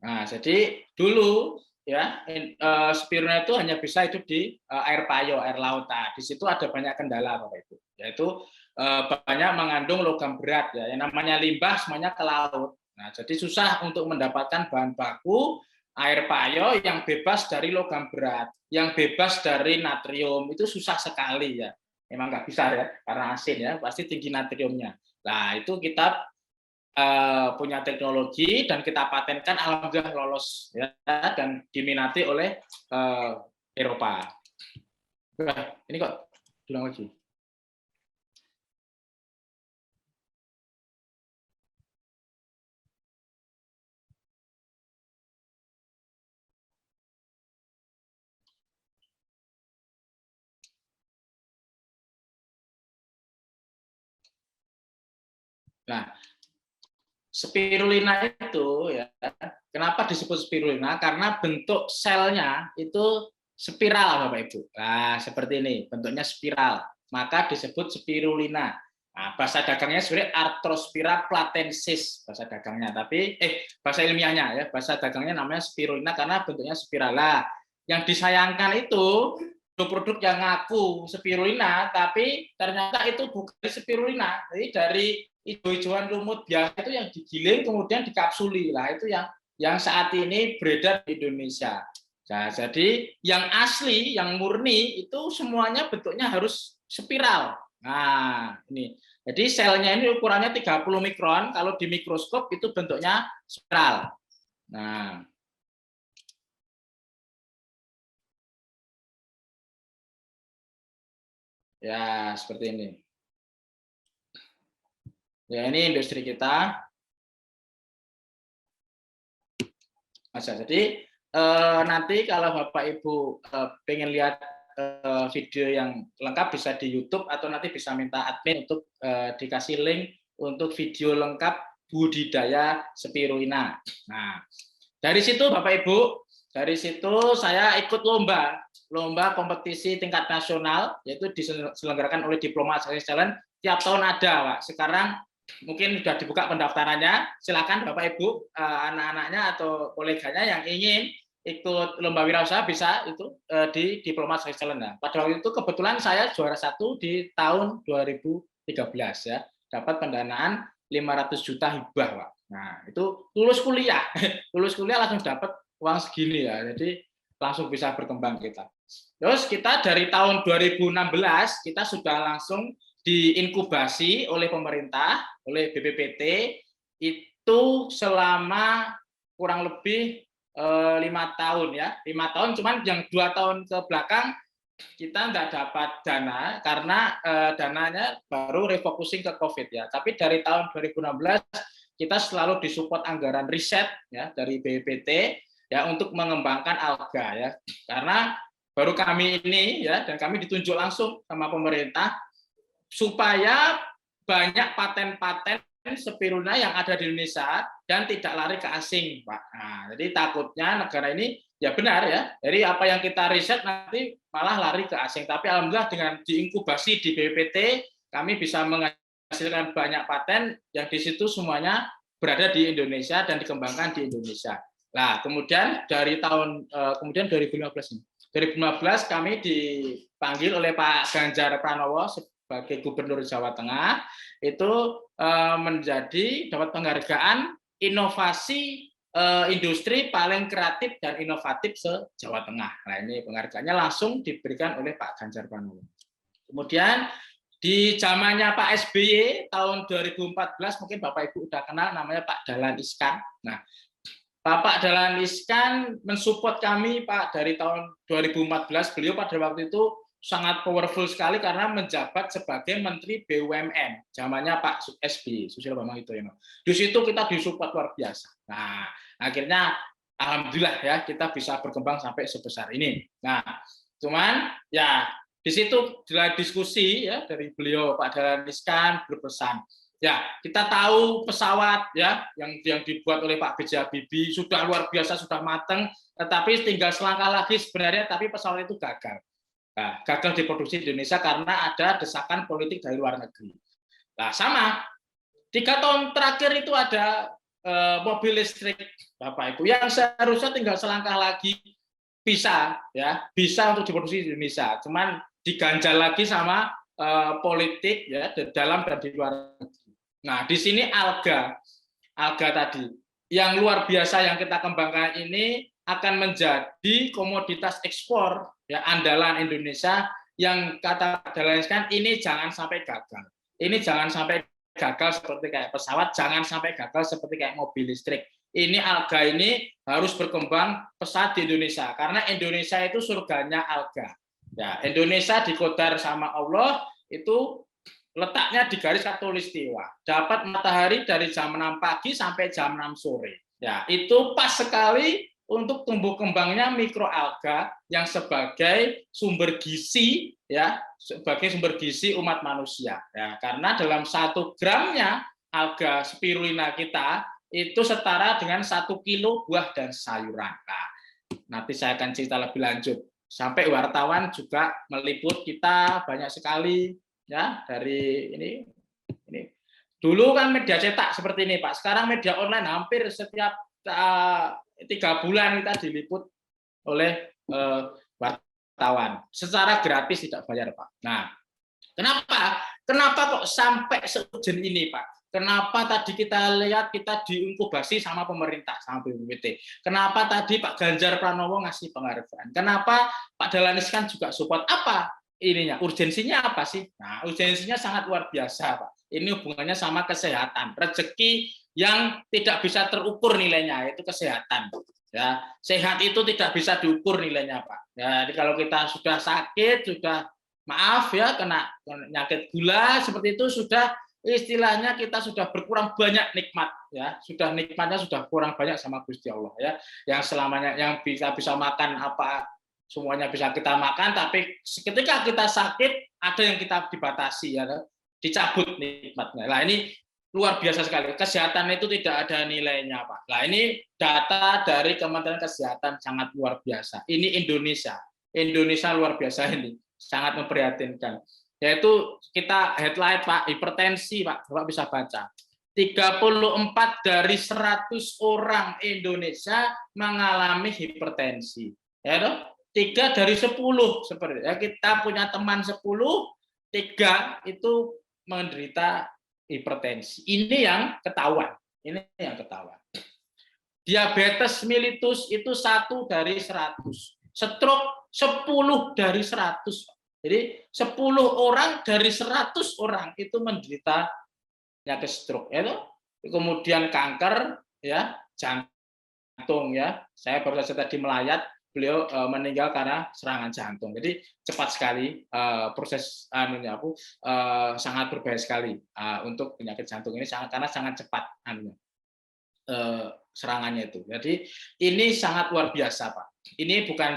Nah, jadi dulu, ya, spirulina itu hanya bisa hidup di air payo, air laut. Nah, di situ ada banyak kendala, Bapak Ibu, yaitu banyak mengandung logam berat, ya, yang namanya limbah semuanya ke laut. Nah, jadi susah untuk mendapatkan bahan baku air payo yang bebas dari logam berat, yang bebas dari natrium, itu susah sekali, ya. Memang nggak bisa, ya, karena asin, ya, pasti tinggi natriumnya. Nah, itu kita punya teknologi dan kita patenkan, alhamdulillah lolos, ya, dan diminati oleh Eropa. Ini kok Ulang lagi. Nah, spirulina itu ya, kenapa disebut spirulina? Karena bentuk selnya itu spiral, Bapak Ibu. Nah, seperti ini, bentuknya spiral. Maka disebut spirulina. Nah, bahasa dagangnya sebenarnya Arthrospira platensis bahasa dagangnya, tapi bahasa ilmiahnya ya, bahasa dagangnya namanya spirulina karena bentuknya spiral. Nah, yang disayangkan itu produk yang ngaku spirulina, tapi ternyata itu bukan spirulina. Jadi dari hijau-hijauan lumut biasa itu yang digiling kemudian dikapsuli. Lah itu yang saat ini beredar di Indonesia. Nah, jadi yang asli, yang murni itu semuanya bentuknya harus spiral. Nah, ini. Jadi selnya ini ukurannya 30 mikron, kalau di mikroskop itu bentuknya spiral. Nah, ya seperti ini. Ya, ini industri kita. Jadi nanti kalau Bapak Ibu pengen lihat video yang lengkap bisa di YouTube atau nanti bisa minta admin untuk dikasih link untuk video lengkap budidaya spirulina. Nah, dari situ Bapak Ibu, dari situ saya ikut lomba kompetisi tingkat nasional, yaitu diselenggarakan oleh Diplomat Success Challenge. Tiap tahun ada, Pak. Sekarang mungkin sudah dibuka pendaftarannya. Silakan Bapak Ibu, anak-anaknya atau koleganya yang ingin ikut lomba wirausaha bisa itu di Diplomat Success Challenge. Nah, pada waktu itu kebetulan saya juara 1 di tahun 2013 ya, dapat pendanaan 500 juta hibah, Pak. Nah, itu lulus kuliah langsung dapat uang segini ya. Jadi langsung bisa berkembang kita. Terus kita dari tahun 2016 kita sudah langsung diinkubasi oleh pemerintah, oleh BPPT itu selama kurang lebih 5 tahun ya, 5 tahun. Cuman yang 2 tahun ke belakang kita nggak dapat dana karena dananya baru refocusing ke COVID ya. Tapi dari tahun 2016 kita selalu disupport anggaran riset ya dari BPPT ya untuk mengembangkan alga ya. Karena baru kami ini ya, dan kami ditunjuk langsung sama pemerintah supaya banyak paten-paten spirulina yang ada di Indonesia dan tidak lari ke asing, Pak. Nah, jadi takutnya negara ini ya benar ya. Jadi apa yang kita riset nanti malah lari ke asing. Tapi alhamdulillah dengan diinkubasi di BPPT kami bisa menghasilkan banyak paten yang di situ semuanya berada di Indonesia dan dikembangkan di Indonesia. Nah, kemudian dari tahun 2015 ini. 2015 kami dipanggil oleh Pak Ganjar Pranowo sebagai Gubernur Jawa Tengah itu menjadi dapat penghargaan inovasi industri paling kreatif dan inovatif se-Jawa Tengah. Nah, ini penghargaannya langsung diberikan oleh Pak Ganjar Pranowo. Kemudian di zamannya Pak SBY tahun 2014 mungkin Bapak Ibu udah kenal namanya Pak Dahlan Iskan. Nah, Bapak Dahlan Iskan mensupport kami Pak dari tahun 2014. Beliau pada waktu itu sangat powerful sekali karena menjabat sebagai Menteri BUMN. Zamannya Pak SBY, Susilo Bambang Yudhoyono. Di situ kita disupport luar biasa. Nah, akhirnya alhamdulillah ya kita bisa berkembang sampai sebesar ini. Nah, cuman ya di situ dalam diskusi ya dari beliau Pak Dahlan Iskan berpesan. Ya, kita tahu pesawat ya yang dibuat oleh Pak B.J. Habibie sudah luar biasa, sudah matang, tetapi tinggal selangkah lagi sebenarnya, tapi pesawat itu gagal. Nah, gagal diproduksi di Indonesia karena ada desakan politik dari luar negeri. Nah, sama 3 tahun terakhir itu ada mobil listrik, Bapak Ibu, yang seharusnya tinggal selangkah lagi bisa untuk diproduksi di Indonesia, cuman diganjal lagi sama politik ya dalam dan di luar negeri. Nah, di sini alga tadi yang luar biasa yang kita kembangkan ini akan menjadi komoditas ekspor ya andalan Indonesia yang kata Dahlan Iskan ini jangan sampai gagal. Ini jangan sampai gagal seperti kayak pesawat, jangan sampai gagal seperti kayak mobil listrik. Ini alga ini harus berkembang pesat di Indonesia karena Indonesia itu surganya alga. Ya, Indonesia dikodar sama Allah itu letaknya di garis khatulistiwa. Dapat matahari dari jam 6 pagi sampai jam 6 sore. Ya, itu pas sekali untuk tumbuh kembangnya mikroalga yang sebagai sumber gizi, ya, sebagai sumber gizi umat manusia. Ya, karena dalam 1 gramnya alga spirulina kita itu setara dengan 1 kilo buah dan sayuran. Nah, nanti saya akan cerita lebih lanjut. Sampai wartawan juga meliput kita banyak sekali, ya, dari ini. Dulu kan media cetak seperti ini, Pak. Sekarang media online hampir setiap 3 bulan kita diliput oleh wartawan secara gratis, tidak bayar, Pak. Nah, kenapa kok sampai seurgent ini, Pak? Kenapa tadi kita lihat kita diinkubasi sama pemerintah, sama BPPT? Kenapa tadi Pak Ganjar Pranowo ngasih penghargaan? Kenapa Pak Dahlan Iskan juga support? Apa ininya? Urgensinya apa sih? Nah, urgensinya sangat luar biasa, Pak. Ini hubungannya sama kesehatan, rezeki yang tidak bisa terukur nilainya, yaitu kesehatan. Ya, sehat itu tidak bisa diukur nilainya, Pak. Ya, jadi kalau kita sudah sakit, sudah maaf ya, kena penyakit gula seperti itu, sudah istilahnya kita sudah berkurang banyak nikmat, ya, sudah nikmatnya sudah kurang banyak sama Gusti Allah, ya, yang selamanya yang bisa makan apa semuanya bisa kita makan, tapi ketika kita sakit ada yang kita dibatasi, ya, dicabut nikmatnya. Nah, ini luar biasa sekali. Kesehatan itu tidak ada nilainya, Pak. Nah, ini data dari Kementerian Kesehatan sangat luar biasa. Ini Indonesia luar biasa ini, sangat memprihatinkan. Yaitu kita headline, Pak, hipertensi, Pak, Bapak bisa baca. 34 dari 100 orang Indonesia mengalami hipertensi. Ya, toh? 3 dari 10 seperti ya, kita punya teman 10, 3 itu menderita hipertensi. Ini yang ketahuan. Diabetes mellitus itu 1 dari 100. Stroke 10 dari 100. Jadi 10 orang dari 100 orang itu menderita penyakit stroke, ya. Kemudian kanker, ya, jantung, ya. Saya baru saja tadi melayat, beliau meninggal karena serangan jantung. Jadi cepat sekali proses sangat berbahaya sekali untuk penyakit jantung ini karena sangat cepat serangannya itu. Jadi ini sangat luar biasa, Pak. Ini bukan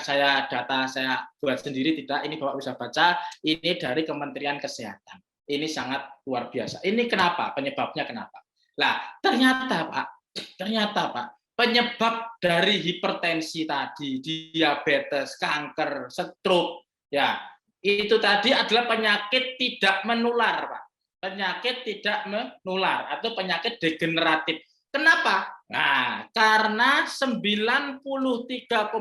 data saya buat sendiri, tidak. Ini Bapak bisa baca. Ini dari Kementerian Kesehatan. Ini sangat luar biasa. Ini kenapa? Penyebabnya kenapa? Nah, ternyata Pak, penyebab dari hipertensi tadi, diabetes, kanker, stroke, ya, itu tadi adalah penyakit tidak menular, Pak. Penyakit tidak menular atau penyakit degeneratif. Kenapa? Nah, karena 93,5%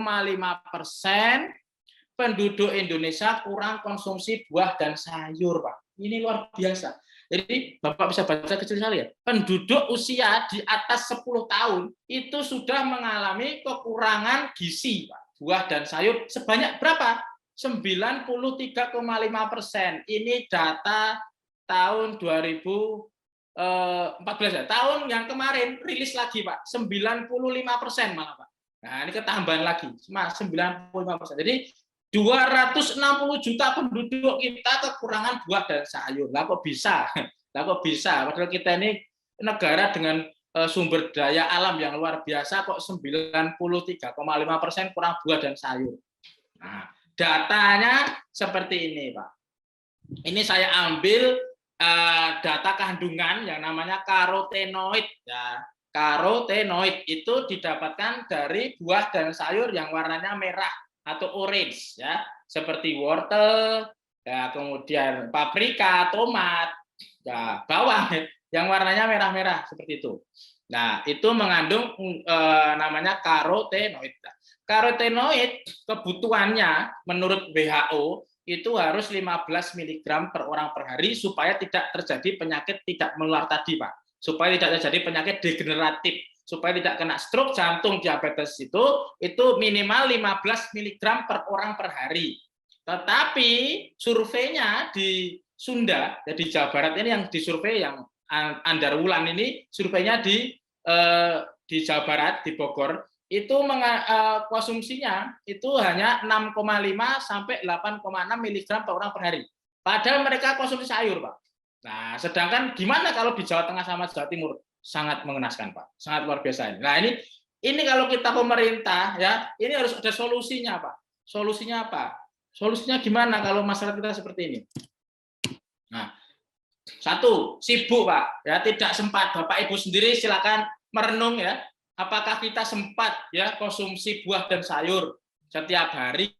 penduduk Indonesia kurang konsumsi buah dan sayur, Pak. Ini luar biasa. Jadi Bapak bisa baca kecil sekali, ya. Penduduk usia di atas 10 tahun itu sudah mengalami kekurangan gizi, Pak. Buah dan sayur sebanyak berapa? 93,5%. Ini data tahun 2014, ya, tahun yang kemarin rilis lagi, Pak, 95% malah, Pak. Nah, ini ketambahan lagi, 95%. Jadi 260 juta penduduk kita kekurangan buah dan sayur. Lah kok bisa? Padahal kita ini negara dengan sumber daya alam yang luar biasa, kok 93,5% kurang buah dan sayur. Nah, datanya seperti ini, Pak. Ini saya ambil data kandungan yang namanya karotenoid, ya. Karotenoid itu didapatkan dari buah dan sayur yang warnanya merah atau orange, ya, seperti wortel, ya, kemudian paprika, tomat, ya, bawang yang warnanya merah-merah seperti itu. Nah, itu mengandung namanya karotenoid. Karotenoid kebutuhannya menurut WHO itu harus 15 mg per orang per hari supaya tidak terjadi penyakit tidak menular tadi, Pak. Supaya tidak terjadi penyakit degeneratif, supaya tidak kena stroke, jantung, diabetes itu minimal 15 mg per orang per hari. Tetapi surveinya di Sunda, di Jawa Barat ini yang disurvei, yang Andar Wulan ini surveinya di Jawa Barat, di Bogor, itu konsumsinya itu hanya 6,5 sampai 8,6 mg per orang per hari. Padahal mereka konsumsi sayur, Pak. Nah, sedangkan gimana kalau di Jawa Tengah sama Jawa Timur? Sangat mengenaskan, Pak. Sangat luar biasa. Nah, ini kalau kita pemerintah ya, ini harus ada solusinya, Pak. Solusinya apa? Solusinya gimana kalau masyarakat kita seperti ini? Nah, satu, sibuk, Pak. Ya, tidak sempat. Bapak Ibu sendiri silakan merenung ya. Apakah kita sempat ya konsumsi buah dan sayur setiap hari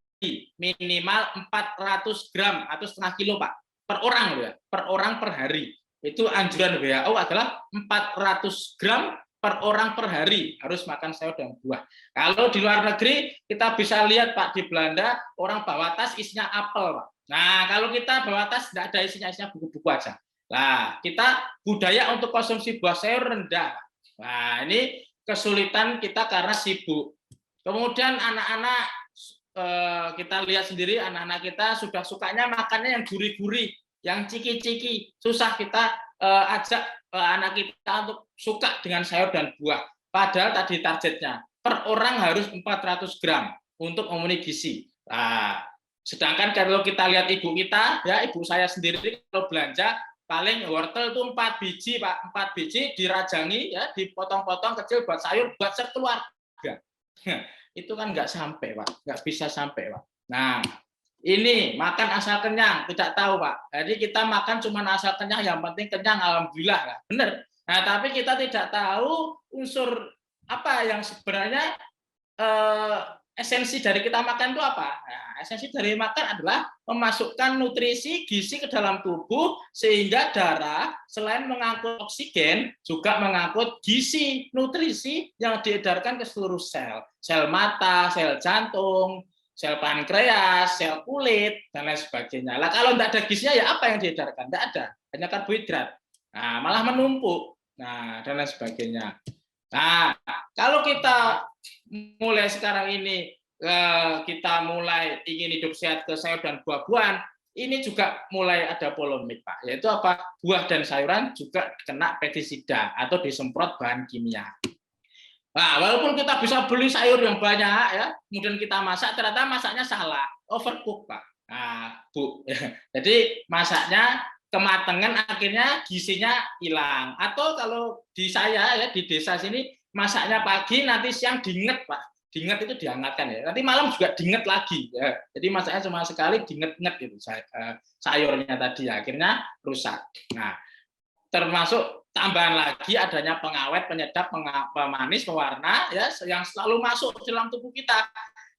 minimal 400 gram atau setengah kilo, Pak, per orang ya, per orang per hari. Itu anjuran WHO adalah 400 gram per orang per hari harus makan sayur dan buah. Kalau di luar negeri kita bisa lihat, Pak, di Belanda orang bawa tas isinya apel, Pak. Nah, kalau kita bawa tas tidak ada isinya buku-buku aja. Nah, kita budaya untuk konsumsi buah sayur rendah. Nah, ini kesulitan kita karena sibuk. Kemudian anak-anak kita lihat sendiri, anak-anak kita sudah sukanya makannya yang gurih-gurih, yang ciki-ciki. Susah kita ajak anak kita untuk suka dengan sayur dan buah. Padahal tadi targetnya per orang harus 400 gram untuk memenuhi gizi. Nah, sedangkan kalau kita lihat ibu kita, ya ibu saya sendiri kalau belanja paling wortel itu 4 biji, Pak, 4 biji dirajangi ya, dipotong-potong kecil buat sayur buat sekeluarga. Itu kan nggak sampai, Pak, nggak bisa sampai, Pak. Nah, ini makan asal kenyang, tidak tahu, Pak. Jadi kita makan cuma asal kenyang, yang penting kenyang, alhamdulillah, lah. Benar. Nah, tapi kita tidak tahu unsur apa yang sebenarnya esensi dari kita makan itu apa. Nah, esensi dari makan adalah memasukkan nutrisi, gizi ke dalam tubuh sehingga darah selain mengangkut oksigen juga mengangkut gizi, nutrisi yang diedarkan ke seluruh sel. Sel mata, sel jantung, sel pankreas, sel kulit, dan lain sebagainya. Lah kalau tidak ada gizinya ya apa yang diedarkan? Tidak ada, hanya karbohidrat. Nah, malah menumpuk. Nah, dan lain sebagainya. Nah, kalau kita mulai sekarang ini kita mulai ingin hidup sehat ke sayur dan buah-buahan, ini juga mulai ada polemik, Pak. Yaitu apa? Buah dan sayuran juga kena pestisida atau disemprot bahan kimia. Nah, walaupun kita bisa beli sayur yang banyak ya, kemudian kita masak, ternyata masaknya salah, overcook, Pak. Nah, Bu. Jadi masaknya kematangan akhirnya gizinya hilang. Atau kalau di saya ya di desa sini masaknya pagi nanti siang diinget, Pak. Diinget itu dihangatkan ya. Nanti malam juga diinget lagi ya. Jadi masaknya cuma sekali diinget-inget gitu sayurnya tadi ya. Akhirnya rusak. Nah, termasuk tambahan lagi adanya pengawet, penyedap, pemanis, pewarna ya yang selalu masuk ke dalam tubuh kita.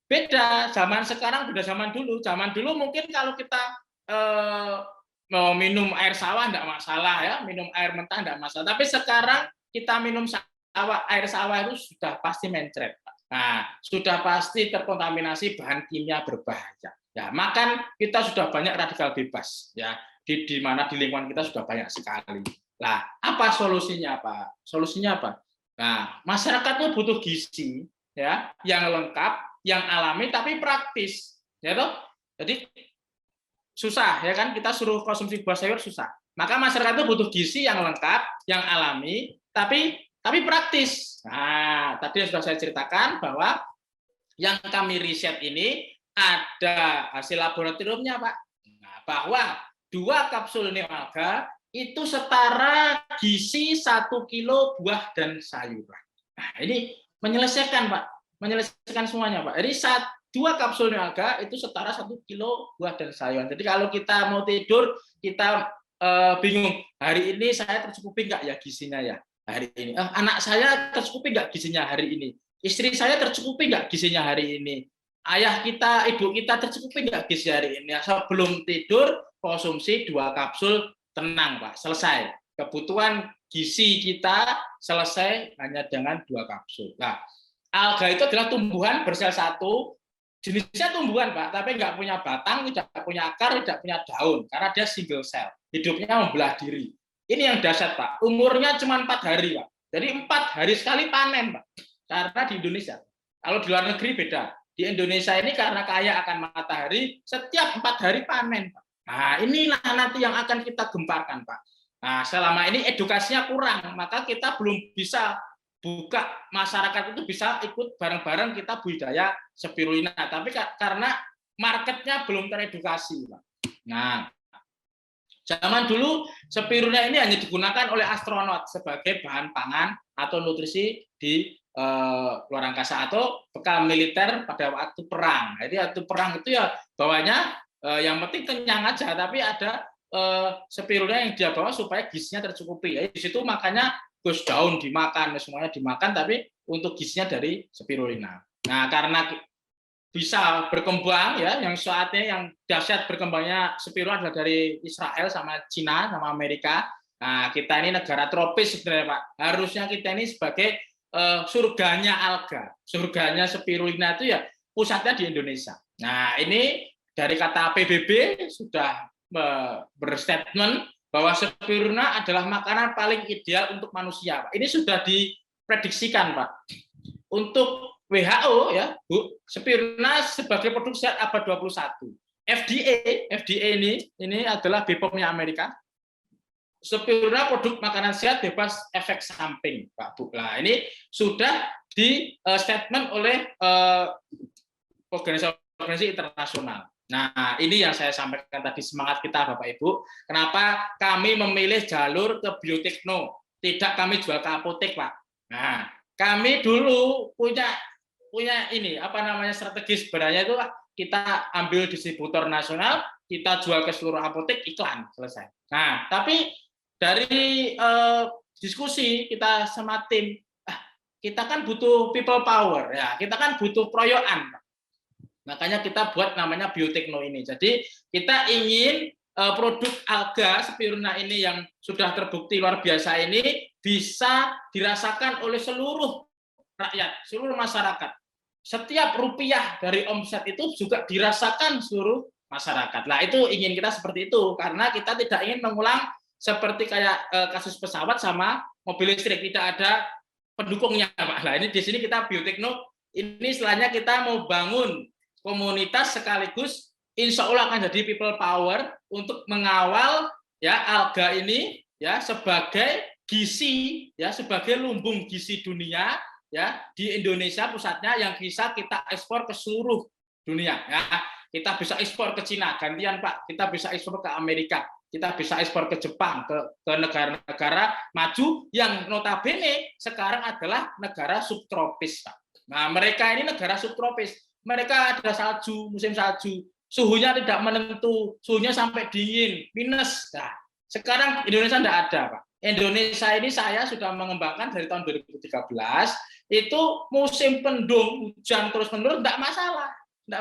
Beda zaman sekarang beda zaman dulu. Zaman dulu mungkin kalau kita mau minum air sawah enggak masalah ya, minum air mentah enggak masalah. Tapi sekarang kita minum air sawah itu sudah pasti mencret. Nah, sudah pasti terkontaminasi bahan kimia berbahaya. Ya, makan kita sudah banyak radikal bebas ya. Di mana di lingkungan kita sudah banyak sekali. Nah, apa solusinya, Pak? Solusinya apa? Nah, masyarakat itu butuh gizi ya, yang lengkap, yang alami tapi praktis. Ya toh? Jadi susah ya kan, kita suruh konsumsi buah sayur susah. Maka masyarakat itu butuh gizi yang lengkap, yang alami, tapi praktis. Nah, tadi sudah saya ceritakan bahwa yang kami riset ini ada hasil laboratoriumnya, Pak. Nah, bahwa 2 kapsul neoalga itu setara gizi 1 kilo buah dan sayuran. Nah, ini menyelesaikan, Pak. Menyelesaikan semuanya, Pak. Jadi 2 kapsul neoalga itu setara 1 kilo buah dan sayuran. Jadi kalau kita mau tidur, kita bingung, hari ini saya tercukupi nggak ya gizinya ya hari ini? Anak saya tercukupi nggak gizinya hari ini? Istri saya tercukupi nggak gizinya hari ini? Ayah kita, ibu kita tercukupi nggak gizi hari ini? Sebelum tidur, konsumsi 2 kapsul, tenang, Pak. Selesai. Kebutuhan gizi kita selesai hanya dengan 2 kapsul. Nah, alga itu adalah tumbuhan bersel satu, jenisnya tumbuhan, Pak, tapi nggak punya batang, tidak punya akar, tidak punya daun, karena dia single cell. Hidupnya membelah diri. Ini yang dahsyat, Pak. Umurnya cuma 4 hari, Pak. Jadi 4 hari sekali panen, Pak. Karena di Indonesia. Kalau di luar negeri beda. Di Indonesia ini karena kaya akan matahari, setiap 4 hari panen, Pak. Nah, inilah nanti yang akan kita gemparkan, Pak. Nah, selama ini edukasinya kurang, maka kita belum bisa buka masyarakat itu bisa ikut bareng-bareng kita budidaya spirulina, tapi karena marketnya belum teredukasi, Pak. Nah, zaman dulu spirulina ini hanya digunakan oleh astronot sebagai bahan pangan atau nutrisi di luar angkasa atau bekal militer pada waktu perang. Jadi waktu perang itu ya bawanya yang penting kenyang aja, tapi ada spirulina yang dia bawa supaya gizinya tercukupi. Di situ makanya gus daun dimakan, semuanya dimakan, tapi untuk gizinya dari spirulina. Nah, karena bisa berkembang ya, yang saatnya yang dahsyat berkembangnya spirulina adalah dari Israel sama Cina sama Amerika. Nah, kita ini negara tropis sebenarnya, Pak. Harusnya kita ini sebagai surganya alga, surganya spirulina itu ya pusatnya di Indonesia. Nah, ini dari kata PBB sudah berstatement bahwa spirulina adalah makanan paling ideal untuk manusia, Pak. Ini sudah diprediksikan, Pak. Untuk WHO ya, Bu, spirulina sebagai produk sehat abad 21. FDA ini adalah BPOM-nya Amerika. Spirulina produk makanan sehat bebas efek samping, Pak, Bu. Nah, ini sudah di statement oleh organisasi internasional. Nah, ini yang saya sampaikan tadi, semangat kita Bapak Ibu. Kenapa kami memilih jalur ke biotekno, tidak kami jual ke apotek, Pak. Nah, kami dulu punya ini strategi sebenarnya itu kita ambil distributor nasional, kita jual ke seluruh apotek, iklan, selesai. Nah, tapi dari diskusi kita sama tim, kita kan butuh people power ya, kita kan butuh proyokan. Makanya kita buat namanya biotekno ini. Jadi kita ingin produk alga spirulina ini yang sudah terbukti luar biasa ini bisa dirasakan oleh seluruh rakyat, seluruh masyarakat. Setiap rupiah dari omset itu juga dirasakan seluruh masyarakat. Nah, itu ingin kita seperti itu, karena kita tidak ingin mengulang seperti kayak kasus pesawat sama mobil listrik, tidak ada pendukungnya, Pak. Nah, ini di sini kita biotekno, ini istilahnya kita mau bangun komunitas sekaligus insya Allah akan jadi people power untuk mengawal ya alga ini ya sebagai gizi ya, sebagai lumbung gizi dunia ya di Indonesia pusatnya, yang bisa kita ekspor ke seluruh dunia ya. Kita bisa ekspor ke Cina gantian, Pak, kita bisa ekspor ke Amerika, kita bisa ekspor ke Jepang, ke negara-negara maju yang notabene sekarang adalah negara subtropis, Pak. Nah, mereka ini negara subtropis, mereka ada salju, musim salju, suhunya tidak menentu, suhunya sampai dingin, minus. Nah, sekarang Indonesia tidak ada, Pak. Indonesia ini saya sudah mengembangkan dari tahun 2013, itu musim pendung, hujan terus-menerus, tidak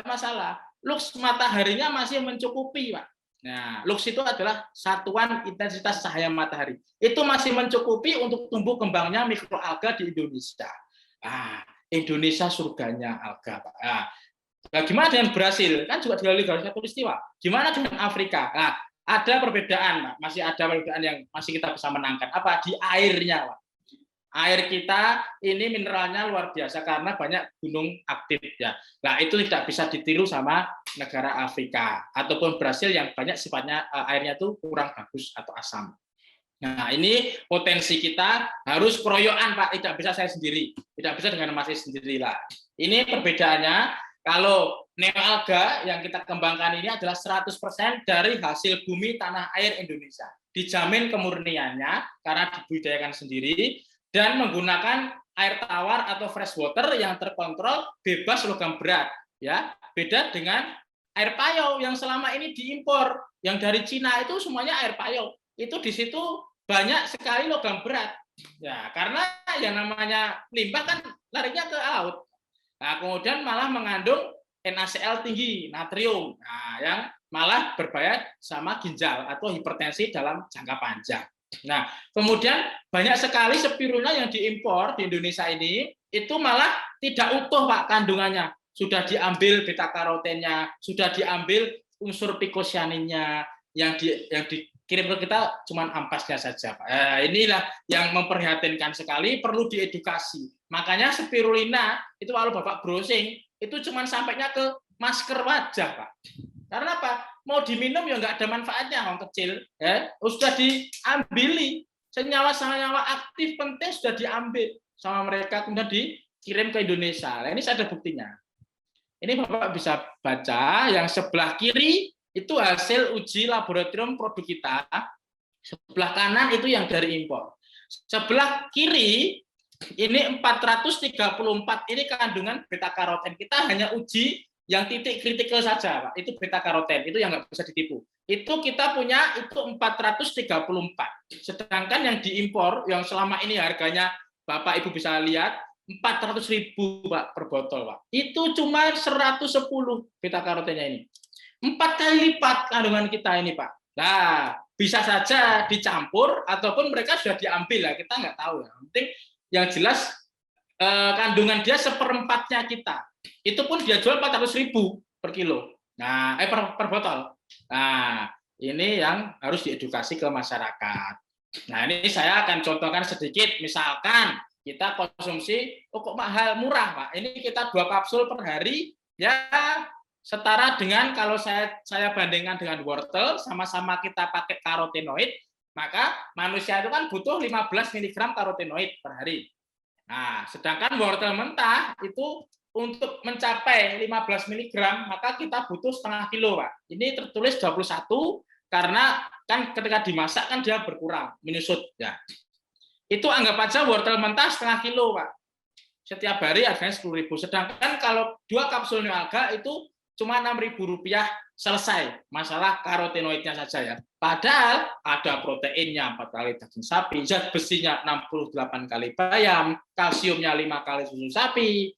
masalah. Lux mataharinya masih mencukupi, Pak. Nah, lux itu adalah satuan intensitas cahaya matahari. Itu masih mencukupi untuk tumbuh kembangnya mikroalga di Indonesia. Indonesia surganya alga, Pak. Nah, gimana dengan Brasil? Kan juga dilalui garis khatulistiwa. Gimana dengan Afrika? Nah, ada perbedaan, Pak. Masih ada perbedaan yang masih kita bisa menangkan. Apa? Di airnya, Pak. Air kita ini mineralnya luar biasa karena banyak gunung aktif ya. Nah, itu tidak bisa ditiru sama negara Afrika ataupun Brasil yang banyak sifatnya airnya itu kurang bagus atau asam. Nah, ini potensi kita harus keroyokan, Pak. Tidak bisa saya sendiri. Tidak bisa dengan masih sendiri lah. Ini perbedaannya. Kalau neoalga yang kita kembangkan ini adalah 100% dari hasil bumi tanah air Indonesia. Dijamin kemurniannya karena dibudidayakan sendiri dan menggunakan air tawar atau fresh water yang terkontrol, bebas logam berat. Ya, beda dengan air payau yang selama ini diimpor, yang dari Cina itu semuanya air payau. Itu di situ banyak sekali logam berat. Ya, karena yang namanya limbah kan larinya ke laut. Nah, kemudian malah mengandung NaCl tinggi, natrium, yang malah berbahaya sama ginjal atau hipertensi dalam jangka panjang. Nah, kemudian banyak sekali spirulina yang diimpor di Indonesia ini, itu malah tidak utuh, Pak, kandungannya. Sudah diambil beta-karotennya, sudah diambil unsur pikosianinnya, yang dikirim ke kita cuma ampasnya saja, Pak. Inilah yang memprihatinkan sekali, perlu diedukasi. Makanya spirulina itu kalau Bapak browsing itu cuma sampainya ke masker wajah, Pak. Karena apa? Mau diminum ya nggak ada manfaatnya, orang kecil. Ya, sudah diambili senyawa-senyawa aktif penting sudah diambil. sama mereka kemudian dikirim ke Indonesia. Nah, ini saya ada buktinya. Ini Bapak bisa baca yang sebelah kiri itu hasil uji laboratorium produk kita. Sebelah kanan itu yang dari impor. Sebelah kiri ini 434 ini kandungan beta karoten. Kita hanya uji yang titik kritikal saja, Pak. Itu beta karoten, itu yang nggak bisa ditipu. Itu kita punya itu 434. Sedangkan yang diimpor yang selama ini harganya Bapak Ibu bisa lihat 400.000 Pak per botol, Pak. Itu cuma 110 beta karotennya ini. 4 kali lipat kandungan kita ini, Pak. Nah, bisa saja dicampur ataupun mereka sudah diambil lah, kita nggak tahu ya. Yang penting yang jelas kandungan dia seperempatnya kita. Itu pun dia jual 400.000 per kilo. Nah, per botol. Nah, ini yang harus diedukasi ke masyarakat. Nah, ini saya akan contohkan sedikit. Misalkan kita konsumsi, oh kok mahal, murah, Pak. Ini kita 2 kapsul per hari, ya setara dengan kalau saya bandingkan dengan wortel, sama-sama kita pakai karotenoid, maka manusia itu kan butuh 15 mg karotenoid per hari. Nah, sedangkan wortel mentah itu untuk mencapai 15 mg, maka kita butuh setengah kilo, Pak. Ini tertulis 21, karena kan ketika dimasak kan dia berkurang, menyusut. Ya. Itu anggap aja wortel mentah setengah kilo, Pak. Setiap hari harganya 10.000. Sedangkan kalau 2 kapsul Neoalga itu cuma Rp6.000 selesai masalah karotenoidnya saja ya. Padahal ada proteinnya 4 kali daging sapi, zat besinya 68 kali bayam, kalsiumnya 5 kali susu sapi,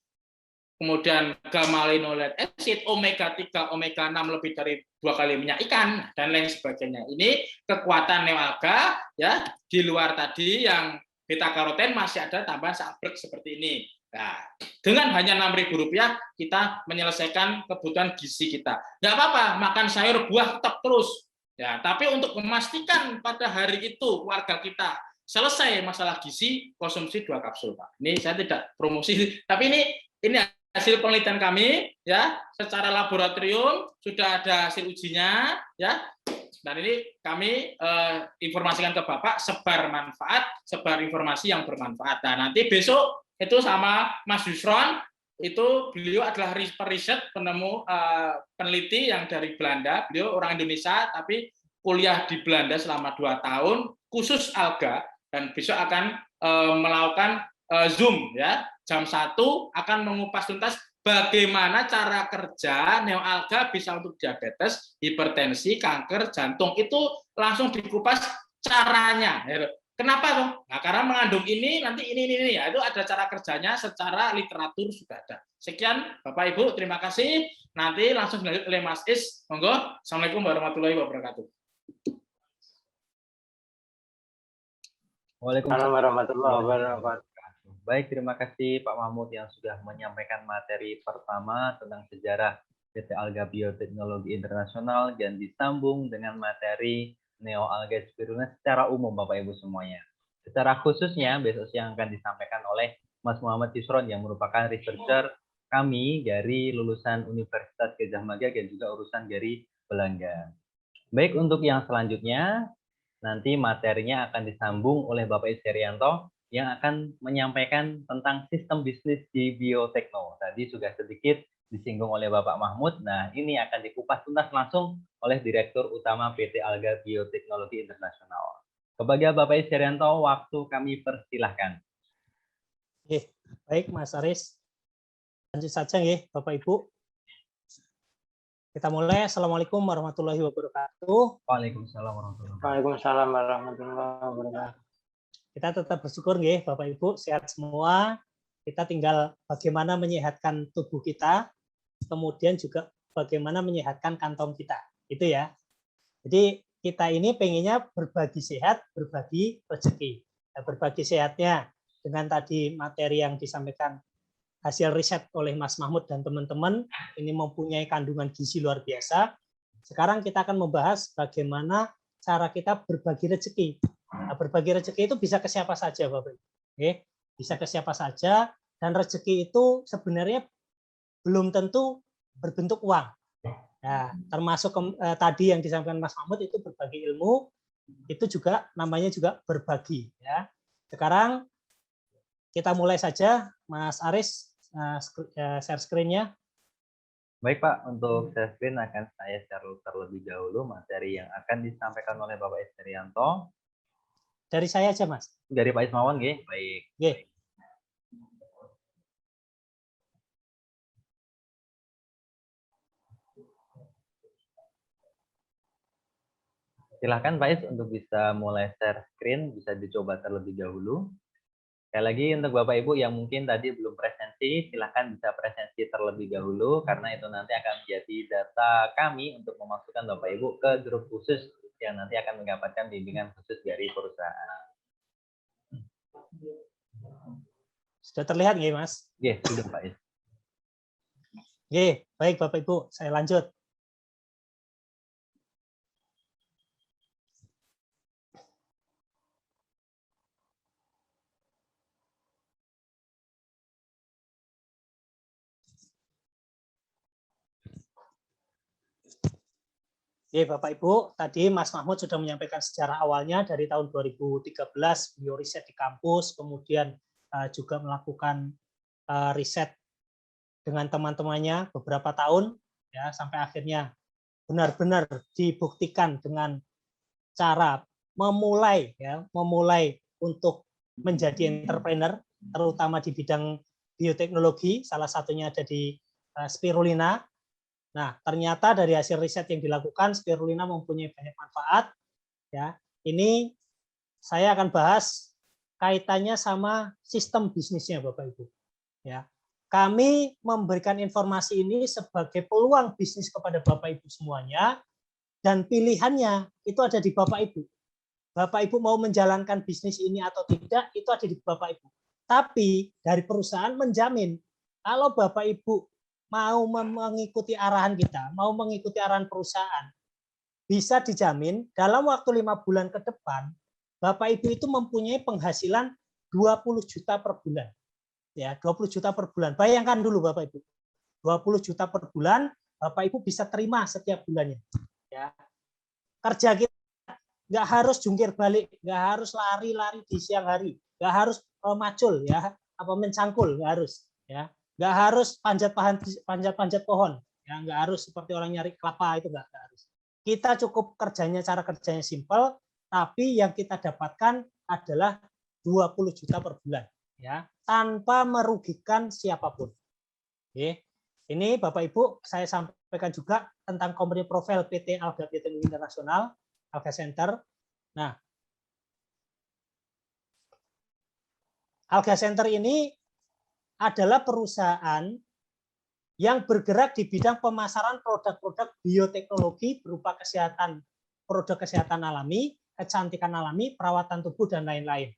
kemudian gamma linoleic acid, omega 3, omega 6 lebih dari 2 kali minyak ikan dan lain sebagainya. Ini kekuatan Neoalga ya, di luar tadi yang beta karoten masih ada tambahan sabrek seperti ini. Nah, dengan hanya Rp6.000 kita menyelesaikan kebutuhan gizi kita. Nggak apa-apa, makan sayur buah tetap terus. Ya, tapi untuk memastikan pada hari itu warga kita selesai masalah gizi, konsumsi 2 kapsul, Pak. Ini saya tidak promosi, tapi ini hasil penelitian kami ya, secara laboratorium sudah ada hasil ujinya ya. Dan ini kami informasikan ke Bapak, sebar manfaat, sebar informasi yang bermanfaat. Nah, nanti besok itu sama Mas Yusron, itu beliau adalah periset peneliti yang dari Belanda. Beliau orang Indonesia tapi kuliah di Belanda selama 2 tahun khusus alga, dan besok akan melakukan Zoom ya, jam 1 akan mengupas tuntas bagaimana cara kerja Neoalga bisa untuk diabetes, hipertensi, kanker, jantung. Itu langsung dikupas caranya. Kenapa dong? Nah, karena mengandung ini, nanti ini ya, itu ada cara kerjanya secara literatur sudah ada. Sekian Bapak Ibu, terima kasih. Nanti langsung dilanjut oleh Mas Is. Monggo. Assalamualaikum warahmatullahi wabarakatuh. Waalaikumsalam warahmatullahi wabarakatuh. Baik, terima kasih Pak Mahmud yang sudah menyampaikan materi pertama tentang sejarah PT Alga Bioteknologi Internasional dan disambung dengan materi Neoalga spirulina secara umum Bapak Ibu semuanya. Secara khususnya besok siang akan disampaikan oleh Mas Muhammad Yusron yang merupakan researcher kami dari lulusan Universitas Gadjah Mada dan juga urusan dari Belanda. Baik, untuk yang selanjutnya nanti materinya akan disambung oleh Bapak Iserianto yang akan menyampaikan tentang sistem bisnis di biotekno. Tadi sudah sedikit disinggung oleh Bapak Mahmud. Nah, ini akan dikupas tuntas langsung oleh Direktur Utama PT Alga Bioteknologi Internasional. Kepada Bapak Iserianto, waktu kami persilahkan. Baik, Mas Aris. Lanjut saja ya, Bapak Ibu. Kita mulai. Assalamualaikum warahmatullahi wabarakatuh. Waalaikumsalam warahmatullahi wabarakatuh. Waalaikumsalam warahmatullahi wabarakatuh. Kita tetap bersyukur ya, Bapak Ibu, sehat semua. Kita tinggal bagaimana menyehatkan tubuh kita, kemudian juga bagaimana menyehatkan kantong kita. Itu ya. Jadi kita ini pengennya berbagi sehat, berbagi rezeki. Nah, berbagi sehatnya dengan tadi materi yang disampaikan hasil riset oleh Mas Mahmud dan teman-teman, ini mempunyai kandungan gizi luar biasa. Sekarang kita akan membahas bagaimana cara kita berbagi rezeki. Nah, berbagi rezeki itu bisa ke siapa saja, Bapak Ibu. Bisa ke siapa saja, dan rezeki itu sebenarnya belum tentu berbentuk uang. Nah, termasuk tadi yang disampaikan Mas Mahmud itu berbagi ilmu, itu juga namanya juga berbagi. Ya. Sekarang kita mulai saja, Mas Aris, share screen-nya. Baik Pak, untuk share screen akan saya share terlebih dahulu materi yang akan disampaikan oleh Bapak Esterianto. Dari saya aja, Mas. Dari Pak Ismawan, nggih. Baik. Nggih. Silahkan Pak Is untuk bisa mulai share screen, bisa dicoba terlebih dahulu. Sekali lagi untuk Bapak Ibu yang mungkin tadi belum presensi, silahkan bisa presensi terlebih dahulu karena itu nanti akan menjadi data kami untuk memasukkan Bapak Ibu ke grup khusus yang nanti akan mendapatkan bimbingan khusus dari perusahaan. Sudah terlihat nggih, Mas? Oke, sudah Pak Is. Oke, baik Bapak Ibu, saya lanjut. Oke, Bapak Ibu, tadi Mas Mahmud sudah menyampaikan sejarah awalnya dari tahun 2013 beliau riset di kampus, kemudian juga melakukan riset dengan teman-temannya beberapa tahun, ya sampai akhirnya benar-benar dibuktikan dengan cara memulai untuk menjadi entrepreneur, terutama di bidang bioteknologi, salah satunya ada di spirulina. Nah, ternyata dari hasil riset yang dilakukan, spirulina mempunyai banyak manfaat. Ya, ini saya akan bahas kaitannya sama sistem bisnisnya, Bapak Ibu. Ya, kami memberikan informasi ini sebagai peluang bisnis kepada Bapak Ibu semuanya, dan pilihannya itu ada di Bapak Ibu. Bapak Ibu mau menjalankan bisnis ini atau tidak, itu ada di Bapak Ibu. Tapi dari perusahaan menjamin kalau Bapak Ibu mau mengikuti arahan kita, mau mengikuti arahan perusahaan, bisa dijamin dalam waktu 5 bulan ke depan, Bapak Ibu itu mempunyai penghasilan 20 juta per bulan. Ya, 20 juta per bulan. Bayangkan dulu Bapak Ibu. 20 juta per bulan, Bapak Ibu bisa terima setiap bulannya. Ya. Kerja kita nggak harus jungkir balik, nggak harus lari-lari di siang hari, nggak harus macul ya, apa mencangkul, nggak harus. Ya. Nggak harus panjat pohon, ya nggak harus seperti orang nyari kelapa, itu nggak harus. Kita cukup cara kerjanya simpel, tapi yang kita dapatkan adalah 20 juta per bulan, ya tanpa merugikan siapapun. Oke. Ini Bapak Ibu saya sampaikan juga tentang company profile PT Alga Bioteknologi Internasional, Alga Center. Nah, Alga Center ini adalah perusahaan yang bergerak di bidang pemasaran produk-produk bioteknologi berupa produk kesehatan alami, kecantikan alami, perawatan tubuh, dan lain-lain.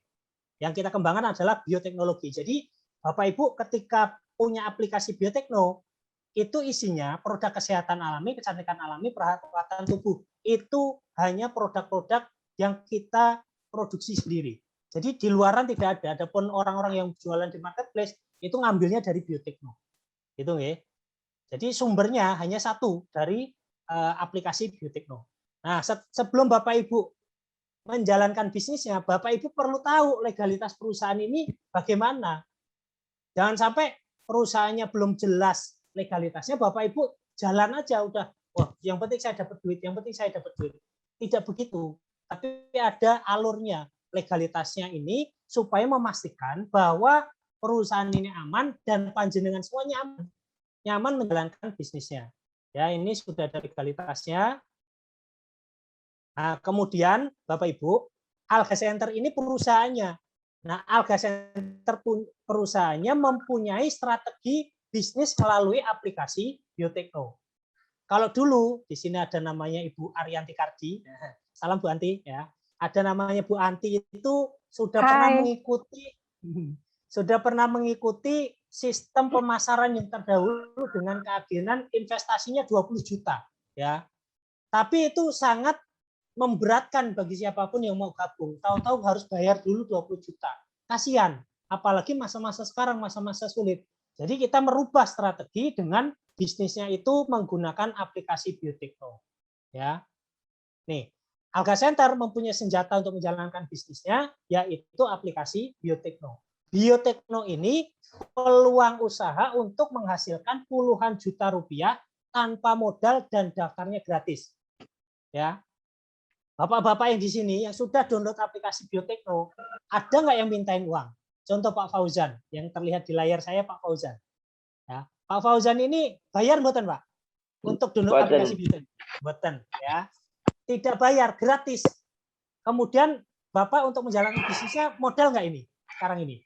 Yang kita kembangkan adalah bioteknologi. Jadi, Bapak Ibu ketika punya aplikasi biotekno, itu isinya produk kesehatan alami, kecantikan alami, perawatan tubuh. Itu hanya produk-produk yang kita produksi sendiri. Jadi di luaran tidak ada. Adapun orang-orang yang jualan di marketplace itu ngambilnya dari biotekno. Itu nggih. Jadi sumbernya hanya satu dari aplikasi biotekno. Nah, sebelum Bapak Ibu menjalankan bisnisnya, Bapak Ibu perlu tahu legalitas perusahaan ini bagaimana. Jangan sampai perusahaannya belum jelas legalitasnya, Bapak Ibu jalan aja udah, wah, yang penting saya dapat duit, yang penting saya dapat duit. Tidak begitu. Tapi ada alurnya, legalitasnya ini supaya memastikan bahwa perusahaan ini aman dan panjenengan semuanya aman, nyaman menjalankan bisnisnya. Ya, ini sudah ada legalitasnya. Nah, kemudian Bapak Ibu, Alga Center ini perusahaannya. Nah, Alga Center perusahaannya mempunyai strategi bisnis melalui aplikasi biotekno. Kalau dulu di sini ada namanya Ibu Arianti Kardi, salam Bu Anti ya. Ada namanya Bu Anti itu sudah pernah mengikuti sistem pemasaran yang terdahulu dengan keagenan investasinya 20 juta ya. Tapi itu sangat memberatkan bagi siapapun yang mau gabung. Tahu-tahu harus bayar dulu 20 juta. Kasihan, apalagi masa-masa sekarang, masa-masa sulit. Jadi kita merubah strategi dengan bisnisnya itu menggunakan aplikasi biotekno. Ya. Nih, Alga Center mempunyai senjata untuk menjalankan bisnisnya, yaitu aplikasi biotekno. Biotekno ini peluang usaha untuk menghasilkan puluhan juta rupiah tanpa modal dan daftarnya gratis. Ya, bapak-bapak yang di sini yang sudah download aplikasi Biotekno, ada nggak yang mintain uang? Contoh Pak Fauzan, yang terlihat di layar saya Pak Fauzan. Ya, Pak Fauzan ini bayar mboten Pak untuk download aplikasi Biotekno? Mboten, ya. Tidak bayar, gratis. Kemudian Bapak untuk menjalankan bisnisnya modal nggak ini sekarang ini?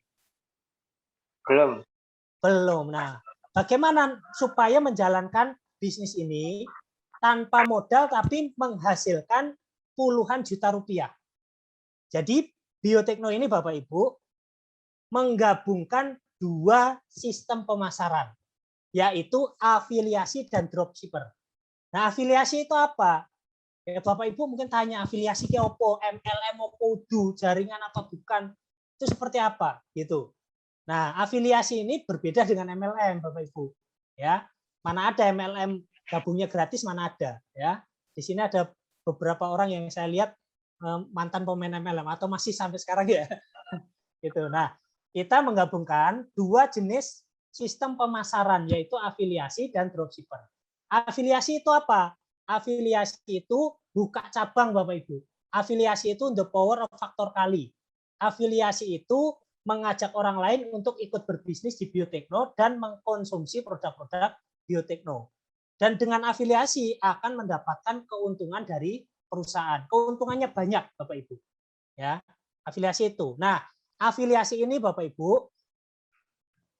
Belum. Nah, bagaimana supaya menjalankan bisnis ini tanpa modal tapi menghasilkan puluhan juta rupiah? Jadi Biotekno ini Bapak Ibu menggabungkan dua sistem pemasaran, yaitu afiliasi dan dropshipper. Nah, afiliasi itu apa? Ya, Bapak Ibu mungkin tanya afiliasi ke opo, MLM opo, jaringan apa bukan? Itu seperti apa gitu. Nah, afiliasi ini berbeda dengan MLM, Bapak Ibu. Ya, mana ada MLM gabungnya gratis, mana ada. Ya, di sini ada beberapa orang yang saya lihat mantan pemain MLM atau masih sampai sekarang ya. Gitu. Nah, kita menggabungkan dua jenis sistem pemasaran, yaitu afiliasi dan dropshipper. Afiliasi itu apa? Afiliasi itu buka cabang, Bapak Ibu. Afiliasi itu the power of faktor kali. Afiliasi itu mengajak orang lain untuk ikut berbisnis di Biotekno dan mengkonsumsi produk-produk Biotekno. Dan dengan afiliasi akan mendapatkan keuntungan dari perusahaan. Keuntungannya banyak, Bapak Ibu. Ya, afiliasi itu. Nah, afiliasi ini Bapak Ibu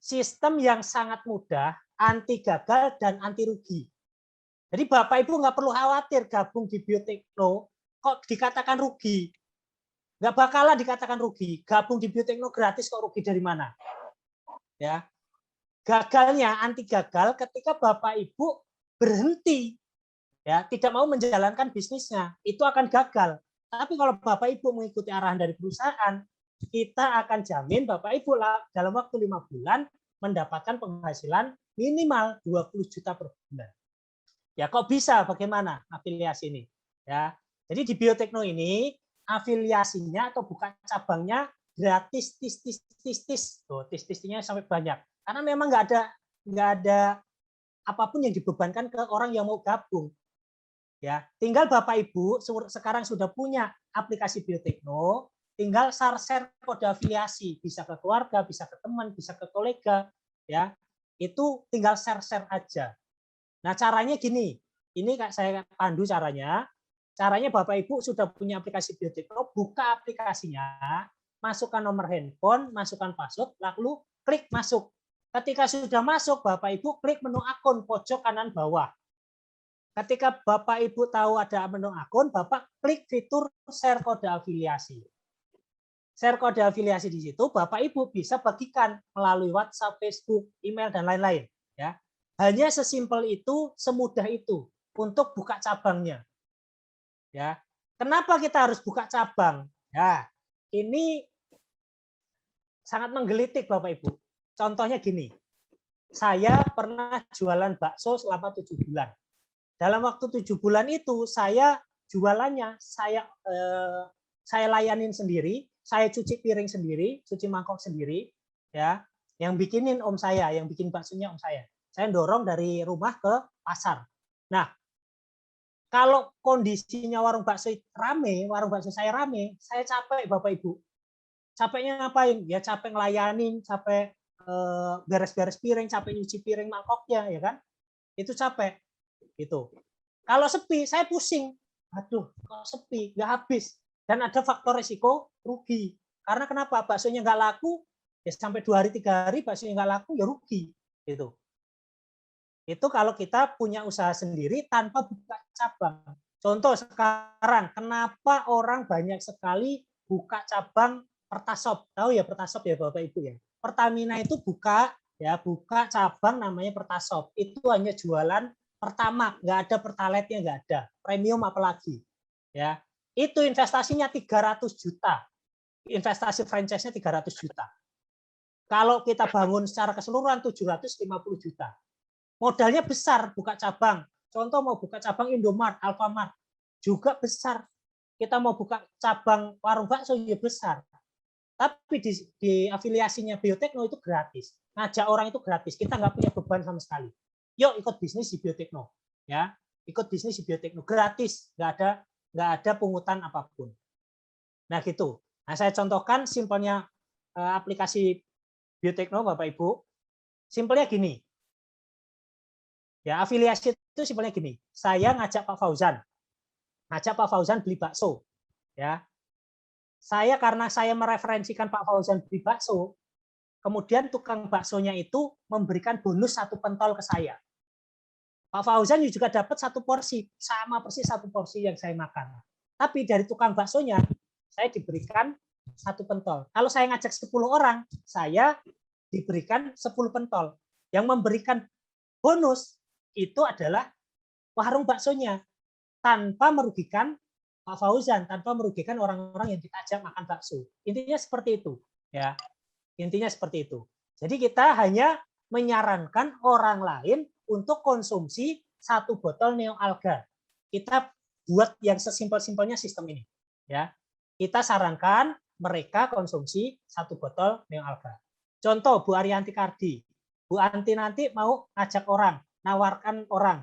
sistem yang sangat mudah, anti gagal dan anti rugi. Jadi Bapak Ibu nggak perlu khawatir gabung di Biotekno kok dikatakan rugi. Nggak bakalan dikatakan rugi. Gabung di Biotekno gratis kok rugi dari mana? Ya. Gagalnya, anti gagal ketika Bapak Ibu berhenti, ya, tidak mau menjalankan bisnisnya, itu akan gagal. Tapi kalau Bapak Ibu mengikuti arahan dari perusahaan, kita akan jamin Bapak Ibu dalam waktu 5 bulan mendapatkan penghasilan minimal 20 juta per bulan. Ya kok bisa? Bagaimana afiliasi ini? Ya, jadi di Biotekno ini afiliasinya atau buka cabangnya gratis, tis. Tuh, tis-tisnya sampai banyak. Karena memang nggak ada apapun yang dibebankan ke orang yang mau gabung. Ya, tinggal Bapak Ibu sekarang sudah punya aplikasi Biotekno, tinggal share kode afiliasi, bisa ke keluarga, bisa ke teman, bisa ke kolega, ya. Itu tinggal share aja. Nah, caranya gini. Ini saya pandu caranya. Caranya Bapak Ibu sudah punya aplikasi Biotekno, buka aplikasinya, masukkan nomor handphone, masukkan password, lalu klik masuk. Ketika sudah masuk, Bapak Ibu klik menu akun pojok kanan bawah. Ketika Bapak Ibu tahu ada menu akun, Bapak klik fitur share kode afiliasi. Share kode afiliasi di situ, Bapak Ibu bisa bagikan melalui WhatsApp, Facebook, email, dan lain-lain. Ya. Hanya sesimpel itu, semudah itu untuk buka cabangnya. Ya. Kenapa kita harus buka cabang? Ya, ini sangat menggelitik Bapak Ibu. Contohnya gini, saya pernah jualan bakso selama 7 bulan. Dalam waktu 7 bulan itu saya jualannya saya layanin sendiri, saya cuci piring sendiri, cuci mangkok sendiri, ya. Yang bikinin om saya, yang bikin baksonya om saya. Saya dorong dari rumah ke pasar. Nah, kalau kondisinya warung bakso rame, warung bakso saya rame, saya capek Bapak Ibu. Capeknya ngapain? Ya capek ngelayanin, capek beres-beres piring, capek nyuci piring mangkoknya, ya kan? Itu capek. Gitu. Kalau sepi, saya pusing. Aduh, kalau sepi, nggak habis. Dan ada faktor risiko rugi. Karena kenapa? Baksonya nggak laku, ya sampai 2 hari, 3 hari baksonya nggak laku, ya rugi. Gitu. Itu kalau kita punya usaha sendiri tanpa buka cabang. Contoh sekarang, kenapa orang banyak sekali buka cabang Pertasop? Tahu ya Pertasop ya Bapak Ibu ya. Pertamina itu buka cabang namanya Pertasop. Itu hanya jualan Pertamax, nggak ada Pertalite-nya, nggak ada. Premium apalagi. Ya, itu investasinya 300 juta. Investasi franchise-nya 300 juta. Kalau kita bangun secara keseluruhan 750 juta. Modalnya besar buka cabang. Contoh mau buka cabang Indomart, Alfamart juga besar. Kita mau buka cabang warung bakso ya besar. Tapi di afiliasinya Biotekno itu gratis. Ngajak orang itu gratis. Kita nggak punya beban sama sekali. Yuk ikut bisnis di Biotekno. Ya, ikut bisnis di Biotekno gratis, nggak ada pungutan apapun. Nah gitu. Nah saya contohkan simpelnya aplikasi Biotekno, Bapak Ibu. Simpelnya gini. Ya, afiliasi itu simpelnya gini. Saya ngajak Pak Fauzan beli bakso. Ya. Karena saya mereferensikan Pak Fauzan beli bakso, kemudian tukang baksonya itu memberikan bonus 1 pentol ke saya. Pak Fauzan juga dapat 1 porsi, sama persis 1 porsi yang saya makan. Tapi dari tukang baksonya, saya diberikan 1 pentol. Kalau saya ngajak 10 orang, saya diberikan 10 pentol. Yang memberikan bonus itu adalah warung baksonya, tanpa merugikan Pak Fauzan, tanpa merugikan orang-orang yang kita ajak makan bakso. Intinya seperti itu, ya. Intinya seperti itu. Jadi kita hanya menyarankan orang lain untuk konsumsi 1 botol Neo Alga. Kita buat yang sesimpel-simpelnya sistem ini, ya. Kita sarankan mereka konsumsi 1 botol Neo Alga. Contoh Bu Arianti Kardi, Bu Anti nanti mau ngajak orang, nawarkan orang.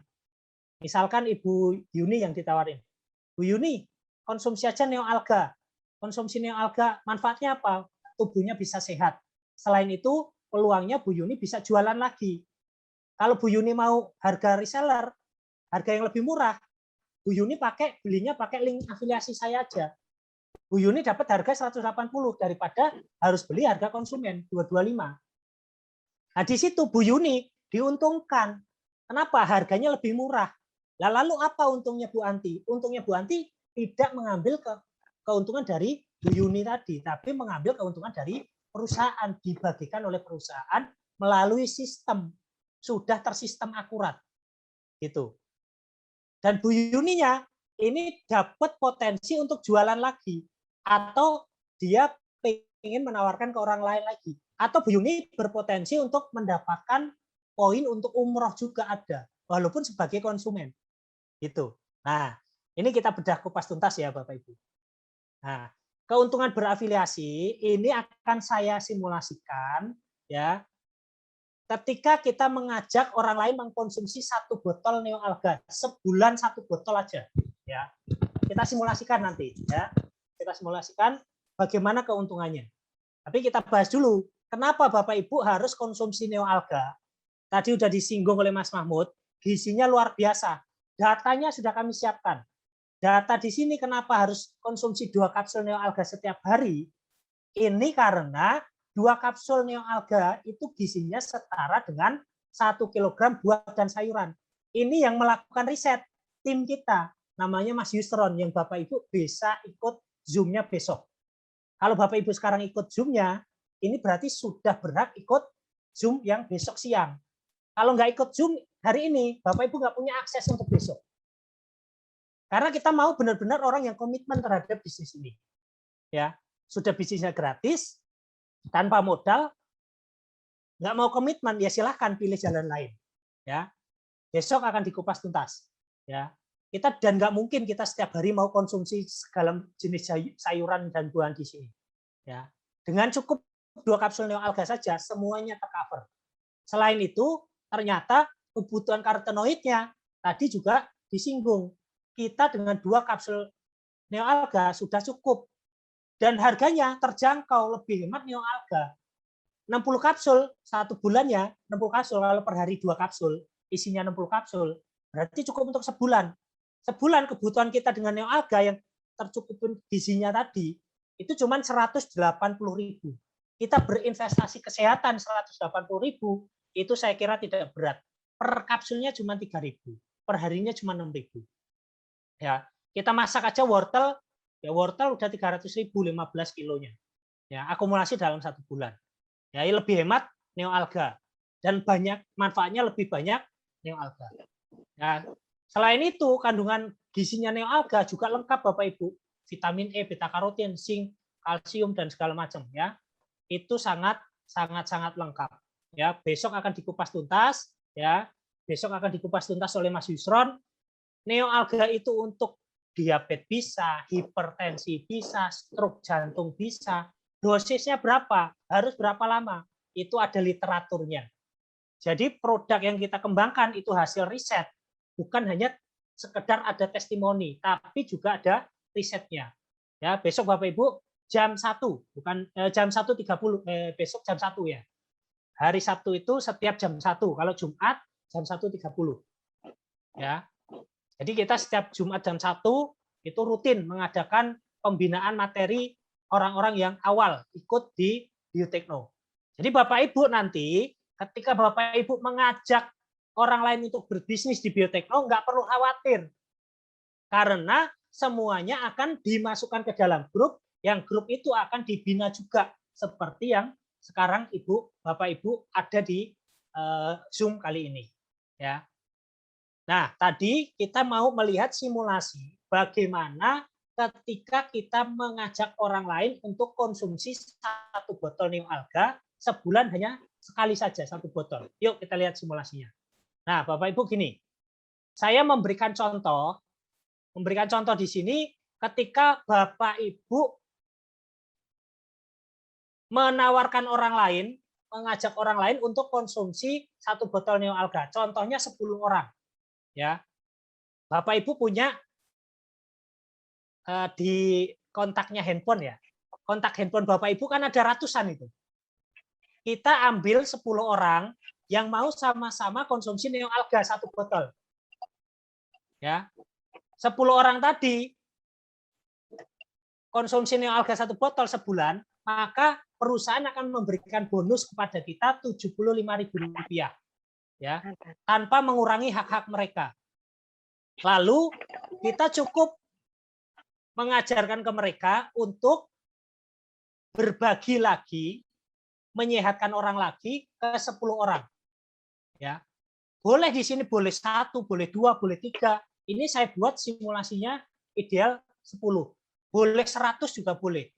Misalkan Ibu Yuni yang ditawarin. Bu Yuni, konsumsi aja Neo Alga. Konsumsi Neo Alga, manfaatnya apa? Tubuhnya bisa sehat. Selain itu, peluangnya Bu Yuni bisa jualan lagi. Kalau Bu Yuni mau harga reseller, harga yang lebih murah, Bu Yuni belinya pakai link afiliasi saya aja. Bu Yuni dapat harga 180 daripada harus beli harga konsumen 225. Nah, di situ Bu Yuni diuntungkan. Kenapa? Harganya lebih murah. Nah, lalu apa untungnya Bu Anti? Untungnya Bu Anti tidak mengambil keuntungan dari Bu Yuni tadi, tapi mengambil keuntungan dari perusahaan, dibagikan oleh perusahaan melalui sistem. Sudah tersistem akurat. Gitu. Dan Bu Yuninya ini dapat potensi untuk jualan lagi. Atau dia ingin menawarkan ke orang lain lagi. Atau Bu Yuni berpotensi untuk mendapatkan poin untuk umroh juga ada. Walaupun sebagai konsumen. Gitu. Nah, ini kita bedah kupas tuntas ya Bapak Ibu. Nah, keuntungan berafiliasi ini akan saya simulasikan ya. Ketika kita mengajak orang lain mengkonsumsi 1 botol Neo Alga, sebulan 1 botol aja ya. Kita simulasikan nanti ya. Kita simulasikan bagaimana keuntungannya. Tapi kita bahas dulu, kenapa Bapak Ibu harus konsumsi Neo Alga? Tadi sudah disinggung oleh Mas Mahmud, gizinya luar biasa. Datanya sudah kami siapkan. Data di sini kenapa harus konsumsi 2 kapsul Neo Alga setiap hari? Ini karena 2 kapsul Neo Alga itu gizinya setara dengan 1 kilogram buah dan sayuran. Ini yang melakukan riset tim kita, namanya Mas Yusron, yang Bapak Ibu bisa ikut Zoom-nya besok. Kalau Bapak Ibu sekarang ikut Zoom-nya, ini berarti sudah berhak ikut Zoom yang besok siang. Kalau nggak ikut Zoom hari ini, Bapak Ibu nggak punya akses untuk besok. Karena kita mau benar-benar orang yang komitmen terhadap bisnis ini. Ya, sudah bisnisnya gratis, tanpa modal, nggak mau komitmen, ya silahkan pilih jalan lain. Ya, besok akan dikupas tuntas. Ya, dan nggak mungkin kita setiap hari mau konsumsi segala jenis sayuran dan buah di sini. Ya, dengan cukup 2 kapsul Neo Alga saja, semuanya tercover. Selain itu, ternyata kebutuhan karotenoidnya tadi juga disinggung. Kita dengan 2 kapsul Neo Alga sudah cukup. Dan harganya terjangkau, lebih hemat Neo Alga. 60 kapsul, 1 bulannya, 60 kapsul, kalau per hari 2 kapsul, isinya 60 kapsul, berarti cukup untuk sebulan. Sebulan kebutuhan kita dengan Neo Alga yang tercukupin gizinya tadi, itu cuma 180.000. Kita berinvestasi kesehatan 180.000, itu saya kira tidak berat. Per kapsulnya cuma 3.000, per harinya cuma 6.000. Ya, kita masak aja wortel, ya wortel udah 300.000 15 kilonya. Ya, akumulasi dalam 1 bulan. Ya, lebih hemat Neo Alga dan banyak manfaatnya, lebih banyak Neo Alga. Ya, selain itu kandungan gizinya Neo Alga juga lengkap Bapak Ibu, vitamin E, beta karotin, zinc, kalsium dan segala macam ya. Itu sangat lengkap. Ya, besok akan dikupas tuntas ya. Besok akan dikupas tuntas oleh Mas Yusron. Neo Alga itu untuk diabetes bisa, hipertensi bisa, stroke jantung bisa, dosisnya berapa, harus berapa lama, itu ada literaturnya. Jadi produk yang kita kembangkan itu hasil riset, bukan hanya sekedar ada testimoni, tapi juga ada risetnya. Ya, besok Bapak Ibu jam 1, bukan jam 1.30, besok jam 1 ya. Hari Sabtu itu setiap jam 1, kalau Jumat jam 1.30. Ya. Jadi kita setiap Jumat jam 1 itu rutin mengadakan pembinaan materi orang-orang yang awal ikut di Biotekno. Jadi Bapak Ibu nanti ketika Bapak Ibu mengajak orang lain untuk berbisnis di Biotekno, nggak perlu khawatir. Karena semuanya akan dimasukkan ke dalam grup, yang grup itu akan dibina juga. Seperti yang sekarang Bapak Ibu ada di Zoom kali ini. Ya. Nah, tadi kita mau melihat simulasi bagaimana ketika kita mengajak orang lain untuk konsumsi 1 botol neoalga sebulan hanya sekali saja 1 botol. Yuk kita lihat simulasinya. Nah, Bapak Ibu gini, saya memberikan contoh di sini ketika Bapak Ibu menawarkan orang lain, mengajak orang lain untuk konsumsi 1 botol neoalga. Contohnya 10 orang. Ya, Bapak Ibu punya di kontaknya handphone ya. Kontak handphone Bapak Ibu kan ada ratusan itu. Kita ambil 10 orang yang mau sama-sama konsumsi neoalga 1 botol. Ya. 10 orang tadi konsumsi neoalga 1 botol sebulan, maka perusahaan akan memberikan bonus kepada kita Rp75.000 ya, tanpa mengurangi hak-hak mereka. Lalu kita cukup mengajarkan ke mereka untuk berbagi lagi, menyehatkan orang lagi ke 10 orang. Ya. Boleh di sini boleh 1, boleh 2, boleh 3. Ini saya buat simulasinya ideal 10. Boleh 100 juga boleh.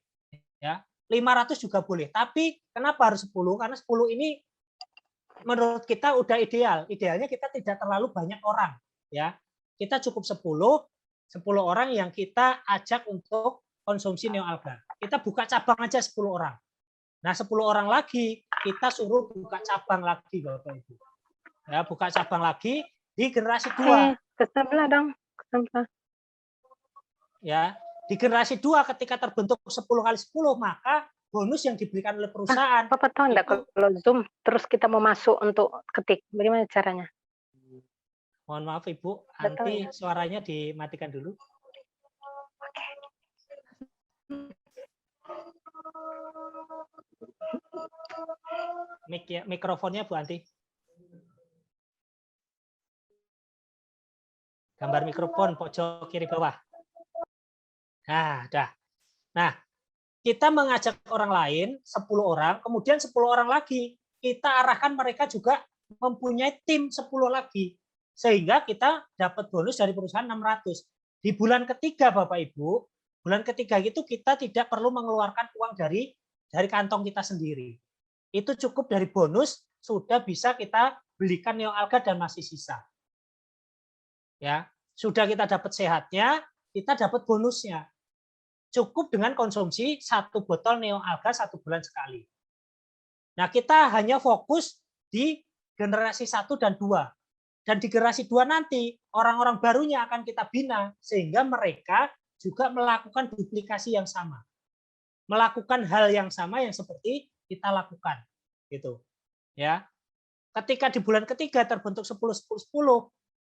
Ya. 500 juga boleh. Tapi kenapa harus 10? Karena 10 ini menurut kita udah ideal. Idealnya kita tidak terlalu banyak orang, ya. Kita cukup 10 orang yang kita ajak untuk konsumsi neoalga. Kita buka cabang aja 10 orang. Nah, 10 orang lagi kita suruh buka cabang lagi, Bapak Ibu. Ya, buka cabang lagi di generasi 2. Ke sebelah dong, ke sebelah. Ya, di generasi 2 ketika terbentuk 10 kali 10, maka bonus yang diberikan oleh perusahaan. Bapak tahu enggak kalau Zoom terus kita mau masuk untuk ketik, bagaimana caranya? Mohon maaf Ibu, nanti suaranya dimatikan dulu. Mikrofonnya Bu Anti. Gambar mikrofon pojok kiri bawah. Nah, dah. Nah, kita mengajak orang lain 10 orang, kemudian 10 orang lagi kita arahkan mereka juga mempunyai tim 10 lagi. Sehingga kita dapat bonus dari perusahaan 600. Di bulan ketiga Bapak Ibu, bulan ketiga itu kita tidak perlu mengeluarkan uang dari kantong kita sendiri. Itu cukup dari bonus sudah bisa kita belikan neoalga dan masih sisa. Ya, sudah kita dapat sehatnya, kita dapat bonusnya. Cukup dengan konsumsi 1 botol neoalga 1 bulan sekali. Nah, kita hanya fokus di generasi 1 dan 2. Dan di generasi 2 nanti, orang-orang barunya akan kita bina, sehingga mereka juga melakukan duplikasi yang sama. Melakukan hal yang sama yang seperti kita lakukan. Gitu. Ya. Ketika di bulan ketiga terbentuk 10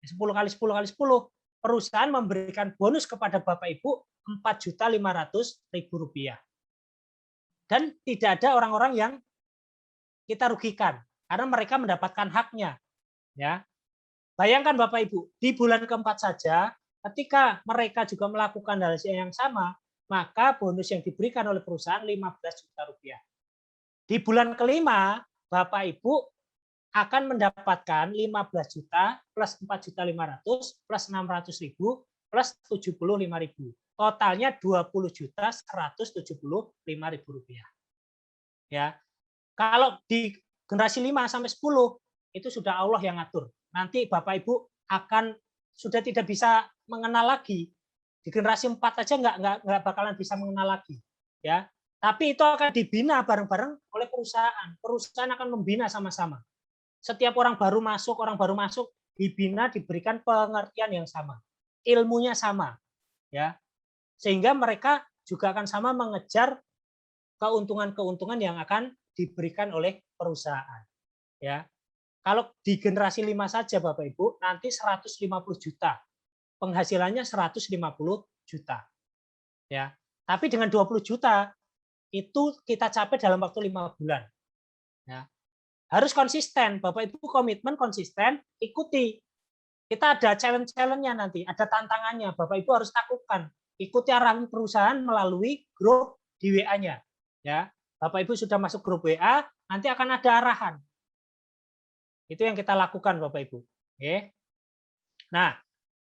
kali 10, perusahaan memberikan bonus kepada Bapak Ibu Rp4.500.000. Dan tidak ada orang-orang yang kita rugikan karena mereka mendapatkan haknya. Ya. Bayangkan Bapak Ibu, di bulan keempat saja ketika mereka juga melakukan hal yang sama, maka bonus yang diberikan oleh perusahaan Rp15 juta. Di bulan kelima, Bapak Ibu akan mendapatkan 15 juta plus 4.500.000 plus 600.000 plus 75.000. Totalnya 20.175.000 rupiah. Ya. Kalau di generasi 5 sampai 10 itu sudah Allah yang ngatur. Nanti Bapak Ibu akan sudah tidak bisa mengenal lagi. Di generasi 4 aja nggak bakalan bisa mengenal lagi. Ya. Tapi itu akan dibina bareng-bareng oleh perusahaan. Perusahaan akan membina sama-sama. Setiap orang baru masuk dibina, diberikan pengertian yang sama. Ilmunya sama, ya. Sehingga mereka juga akan sama mengejar keuntungan-keuntungan yang akan diberikan oleh perusahaan, ya. Kalau di generasi 5 saja Bapak Ibu, nanti 150 juta. Penghasilannya 150 juta. Ya. Tapi dengan 20 juta itu kita capai dalam waktu 5 bulan. Ya. Harus konsisten, Bapak Ibu komitmen konsisten, ikuti. Kita ada challenge-challenge-nya nanti, ada tantangannya, Bapak Ibu harus lakukan. Ikuti arahan perusahaan melalui grup di WA-nya. Ya. Bapak Ibu sudah masuk grup WA, nanti akan ada arahan. Itu yang kita lakukan Bapak Ibu. Oke. Nah,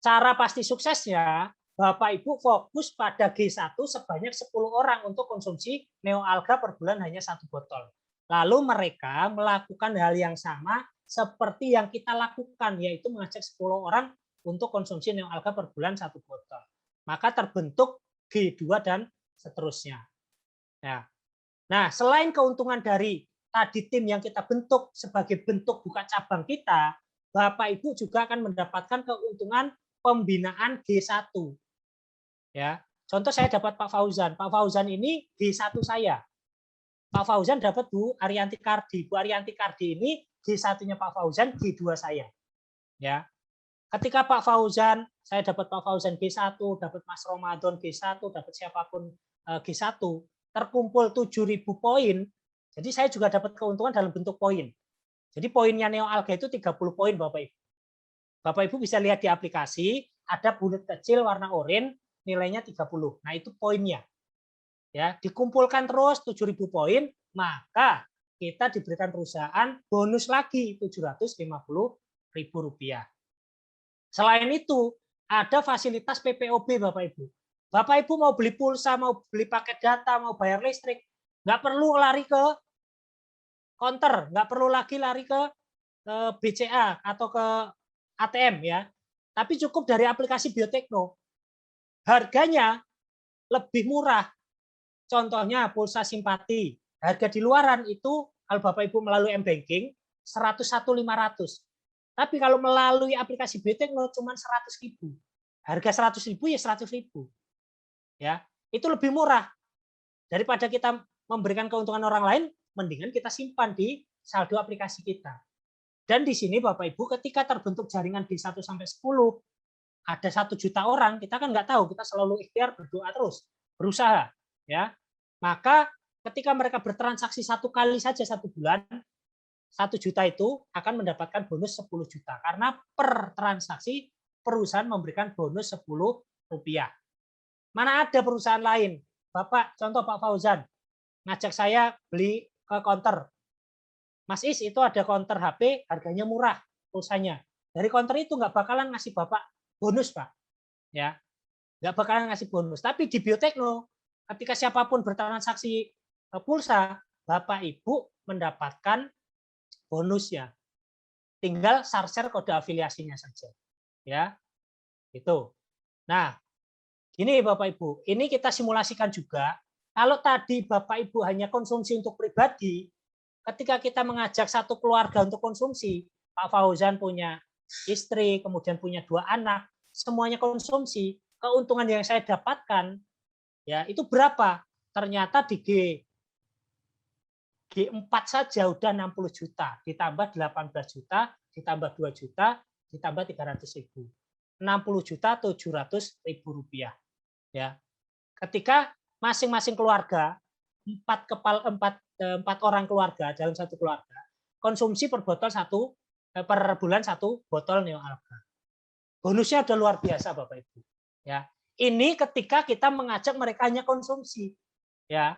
cara pasti suksesnya, Bapak Ibu fokus pada G1 sebanyak 10 orang untuk konsumsi neoalga per bulan hanya 1 botol. Lalu mereka melakukan hal yang sama seperti yang kita lakukan, yaitu mengajak 10 orang untuk konsumsi neoalga per bulan 1 botol. Maka terbentuk G2 dan seterusnya. Ya. Nah, selain keuntungan dari tadi tim yang kita bentuk sebagai bentuk buka cabang kita, Bapak Ibu juga akan mendapatkan keuntungan pembinaan G1. Ya, contoh saya dapat Pak Fauzan. Pak Fauzan ini G1 saya. Pak Fauzan dapat Bu Arianti Kardi. Bu Arianti Kardi ini G1-nya Pak Fauzan, G2 saya. Ya. Ketika Pak Fauzan, saya dapat Pak Fauzan G1, dapat Mas Ramadan G1, dapat siapapun G1, terkumpul 7.000 poin. Jadi saya juga dapat keuntungan dalam bentuk poin. Jadi poinnya neoalga itu 30 poin Bapak Ibu. Bapak Ibu bisa lihat di aplikasi, ada bulat kecil warna oranye, nilainya 30. Nah, itu poinnya. Ya, dikumpulkan terus 7.000 poin, maka kita diberikan perusahaan bonus lagi Rp750.000. Selain itu, ada fasilitas PPOB Bapak Ibu. Bapak Ibu mau beli pulsa, mau beli paket data, mau bayar listrik, nggak perlu lari ke counter, nggak perlu lagi lari ke BCA atau ke ATM ya. Tapi cukup dari aplikasi Biotekno. Harganya lebih murah. Contohnya pulsa simpati. Harga di luaran itu kalau Bapak Ibu melalui M-Banking 101.500. Tapi kalau melalui aplikasi Biotekno cuma 100.000. Harga 100.000 ya 100.000. Ya, itu lebih murah. Daripada kita memberikan keuntungan orang lain, mendingan kita simpan di saldo aplikasi kita. Dan di sini Bapak Ibu ketika terbentuk jaringan G1 sampai 10, ada 1 juta orang, kita kan nggak tahu, kita selalu ikhtiar berdoa terus, berusaha, ya. Maka ketika mereka bertransaksi 1 kali saja 1 bulan, 1 juta itu akan mendapatkan bonus 10 juta karena per transaksi perusahaan memberikan bonus Rp10. Mana ada perusahaan lain, Bapak, contoh Pak Fauzan, ngajak saya beli ke counter. Mas Is, itu ada counter HP, harganya murah pulsanya. Dari counter itu nggak bakalan ngasih Bapak bonus, Pak. Ya, nggak bakalan ngasih bonus. Tapi di Biotekno, ketika siapapun bertransaksi pulsa, Bapak Ibu mendapatkan bonusnya. Tinggal share kode afiliasinya saja. Ya, itu. Nah, gini Bapak Ibu, ini kita simulasikan juga. Kalau tadi Bapak Ibu hanya konsumsi untuk pribadi, ketika kita mengajak satu keluarga untuk konsumsi, Pak Fauzan punya istri, kemudian punya 2 anak, semuanya konsumsi, keuntungan yang saya dapatkan, ya itu berapa? Ternyata di G4 saja udah 60 juta, ditambah 18 juta, ditambah 2 juta, ditambah 300.000. 60 juta 700.000 rupiah. Ya. Ketika masing-masing keluarga 4 orang keluarga dalam satu keluarga konsumsi per bulan 1 botol neoalga. Bonusnya udah luar biasa Bapak Ibu. Ya. Ini ketika kita mengajak mereka hanya konsumsi. Ya.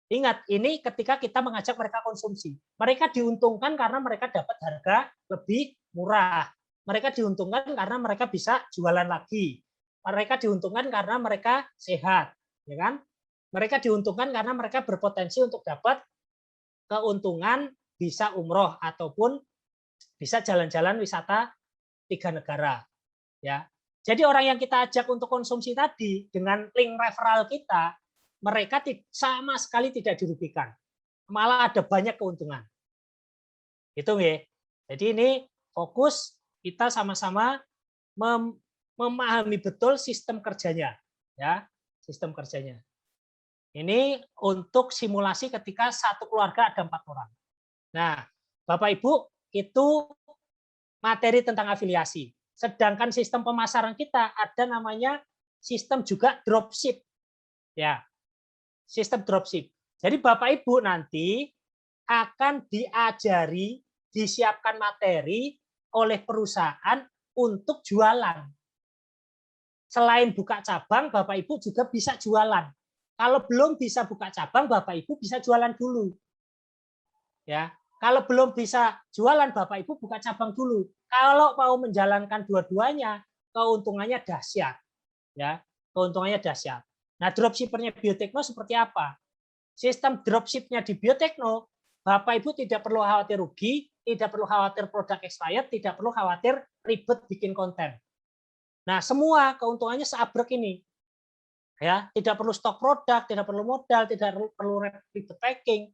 Ingat, ini ketika kita mengajak mereka konsumsi. Mereka diuntungkan karena mereka dapat harga lebih murah. Mereka diuntungkan karena mereka bisa jualan lagi. Mereka diuntungkan karena mereka sehat, ya kan? Mereka diuntungkan karena mereka berpotensi untuk dapat keuntungan bisa umroh ataupun bisa jalan-jalan wisata 3 negara, ya. Jadi orang yang kita ajak untuk konsumsi tadi dengan link referral kita mereka sama sekali tidak dirugikan. Malah ada banyak keuntungan. Itu ya. Jadi ini fokus kita sama-sama memahami betul sistem kerjanya, ya, sistem kerjanya. Ini untuk simulasi ketika satu keluarga ada 4 orang. Nah, Bapak Ibu, itu materi tentang afiliasi. Sedangkan sistem pemasaran kita ada namanya sistem juga dropship, ya, sistem dropship. Jadi Bapak Ibu nanti akan diajari, disiapkan materi oleh perusahaan untuk jualan. Selain buka cabang, Bapak Ibu juga bisa jualan. Kalau belum bisa buka cabang, Bapak Ibu bisa jualan dulu. Ya, kalau belum bisa jualan, Bapak Ibu buka cabang dulu. Kalau mau menjalankan dua-duanya, keuntungannya dahsyat. Ya, keuntungannya dahsyat. Nah, dropshippernya Biotekno seperti apa? Sistem dropshipnya di Biotekno, Bapak Ibu tidak perlu khawatir rugi, tidak perlu khawatir produk expired, tidak perlu khawatir ribet bikin konten. Nah, semua keuntungannya seabrek ini. Ya, tidak perlu stok produk, tidak perlu modal, tidak perlu ribet packing,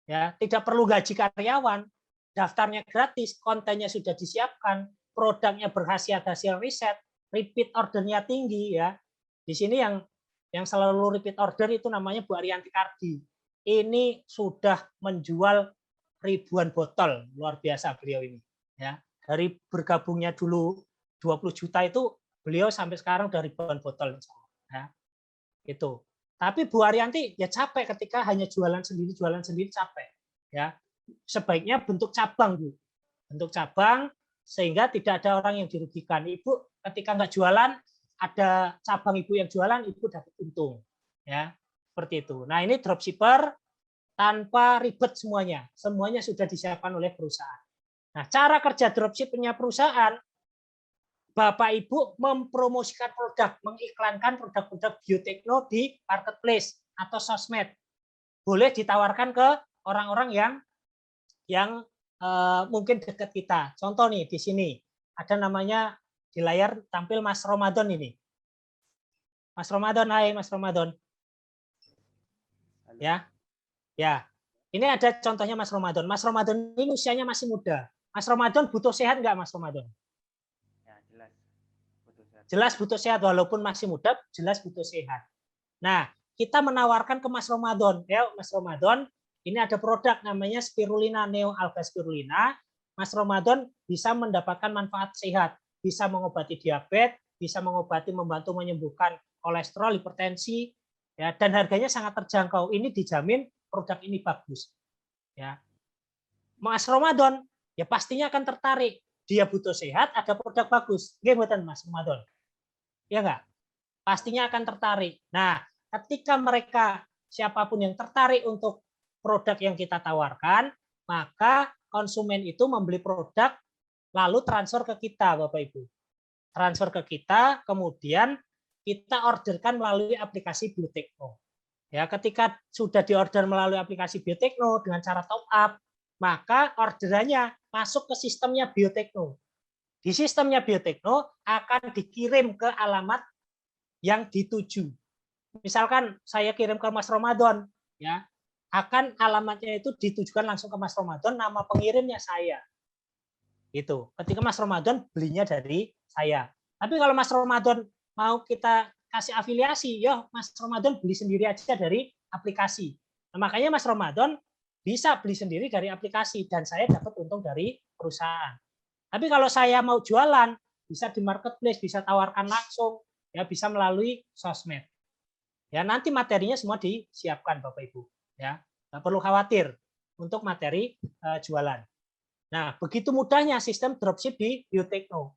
ya, tidak perlu gaji karyawan, daftarnya gratis, kontennya sudah disiapkan, produknya berkhasiat hasil riset, repeat ordernya tinggi, ya. Di sini yang selalu repeat order itu namanya Bu Ariyanti Kardi. Ini sudah menjual ribuan botol, luar biasa beliau ini, ya. Dari bergabungnya dulu 20 juta itu beliau sampai sekarang dari ribuan botol, ya. Itu. Tapi Bu Ariyanti ya capek ketika hanya jualan sendiri capek, ya. Sebaiknya bentuk cabang, Bu. Bentuk cabang sehingga tidak ada orang yang dirugikan. Ibu ketika nggak jualan, ada cabang Ibu yang jualan, Ibu dapat untung, ya. Seperti itu. Nah, ini dropshipper tanpa ribet semuanya. Semuanya sudah disiapkan oleh perusahaan. Nah, cara kerja dropshippernya perusahaan, Bapak Ibu mempromosikan produk, mengiklankan produk-produk Biotekno di marketplace atau sosmed. Boleh ditawarkan ke orang-orang yang mungkin dekat kita. Contoh nih di sini ada namanya di layar tampil Mas Ramadan ini. Mas Ramadan, hai Mas Ramadan. Ya, ya. Ini ada contohnya Mas Ramadan. Mas Ramadan ini usianya masih muda. Mas Ramadan butuh sehat nggak Mas Ramadan? Jelas butuh sehat, walaupun masih muda, jelas butuh sehat. Nah, kita menawarkan ke Mas Ramadan, ya Mas Ramadan, ini ada produk namanya Spirulina Neo Alga Spirulina. Mas Ramadan bisa mendapatkan manfaat sehat, bisa mengobati diabetes, bisa mengobati, membantu menyembuhkan kolesterol, hipertensi, ya, dan harganya sangat terjangkau. Ini dijamin produk ini bagus. Ya, Mas Ramadan, ya pastinya akan tertarik. Dia butuh sehat, ada produk bagus. Gimana Mas Ramadan? Ya enggak? Pastinya akan tertarik. Nah, ketika mereka siapapun yang tertarik untuk produk yang kita tawarkan, maka konsumen itu membeli produk lalu transfer ke kita, Bapak Ibu. Transfer ke kita, kemudian kita orderkan melalui aplikasi Biotekno. Ya, ketika sudah diorder melalui aplikasi Biotekno dengan cara top up, maka orderannya masuk ke sistemnya Biotekno. Di sistemnya Biotekno akan dikirim ke alamat yang dituju. Misalkan saya kirim ke Mas Ramadan, ya, akan alamatnya itu ditujukan langsung ke Mas Ramadan, nama pengirimnya saya. Itu. Ketika Mas Ramadan belinya dari saya. Tapi kalau Mas Ramadan mau kita kasih afiliasi, ya Mas Ramadan beli sendiri aja dari aplikasi. Nah, makanya Mas Ramadan bisa beli sendiri dari aplikasi dan saya dapat untung dari perusahaan. Tapi kalau saya mau jualan, bisa di marketplace, bisa tawarkan langsung, ya bisa melalui sosmed. Ya, nanti materinya semua disiapkan Bapak Ibu, ya. Nggak perlu khawatir untuk materi jualan. Nah, begitu mudahnya sistem dropship di Biotekno.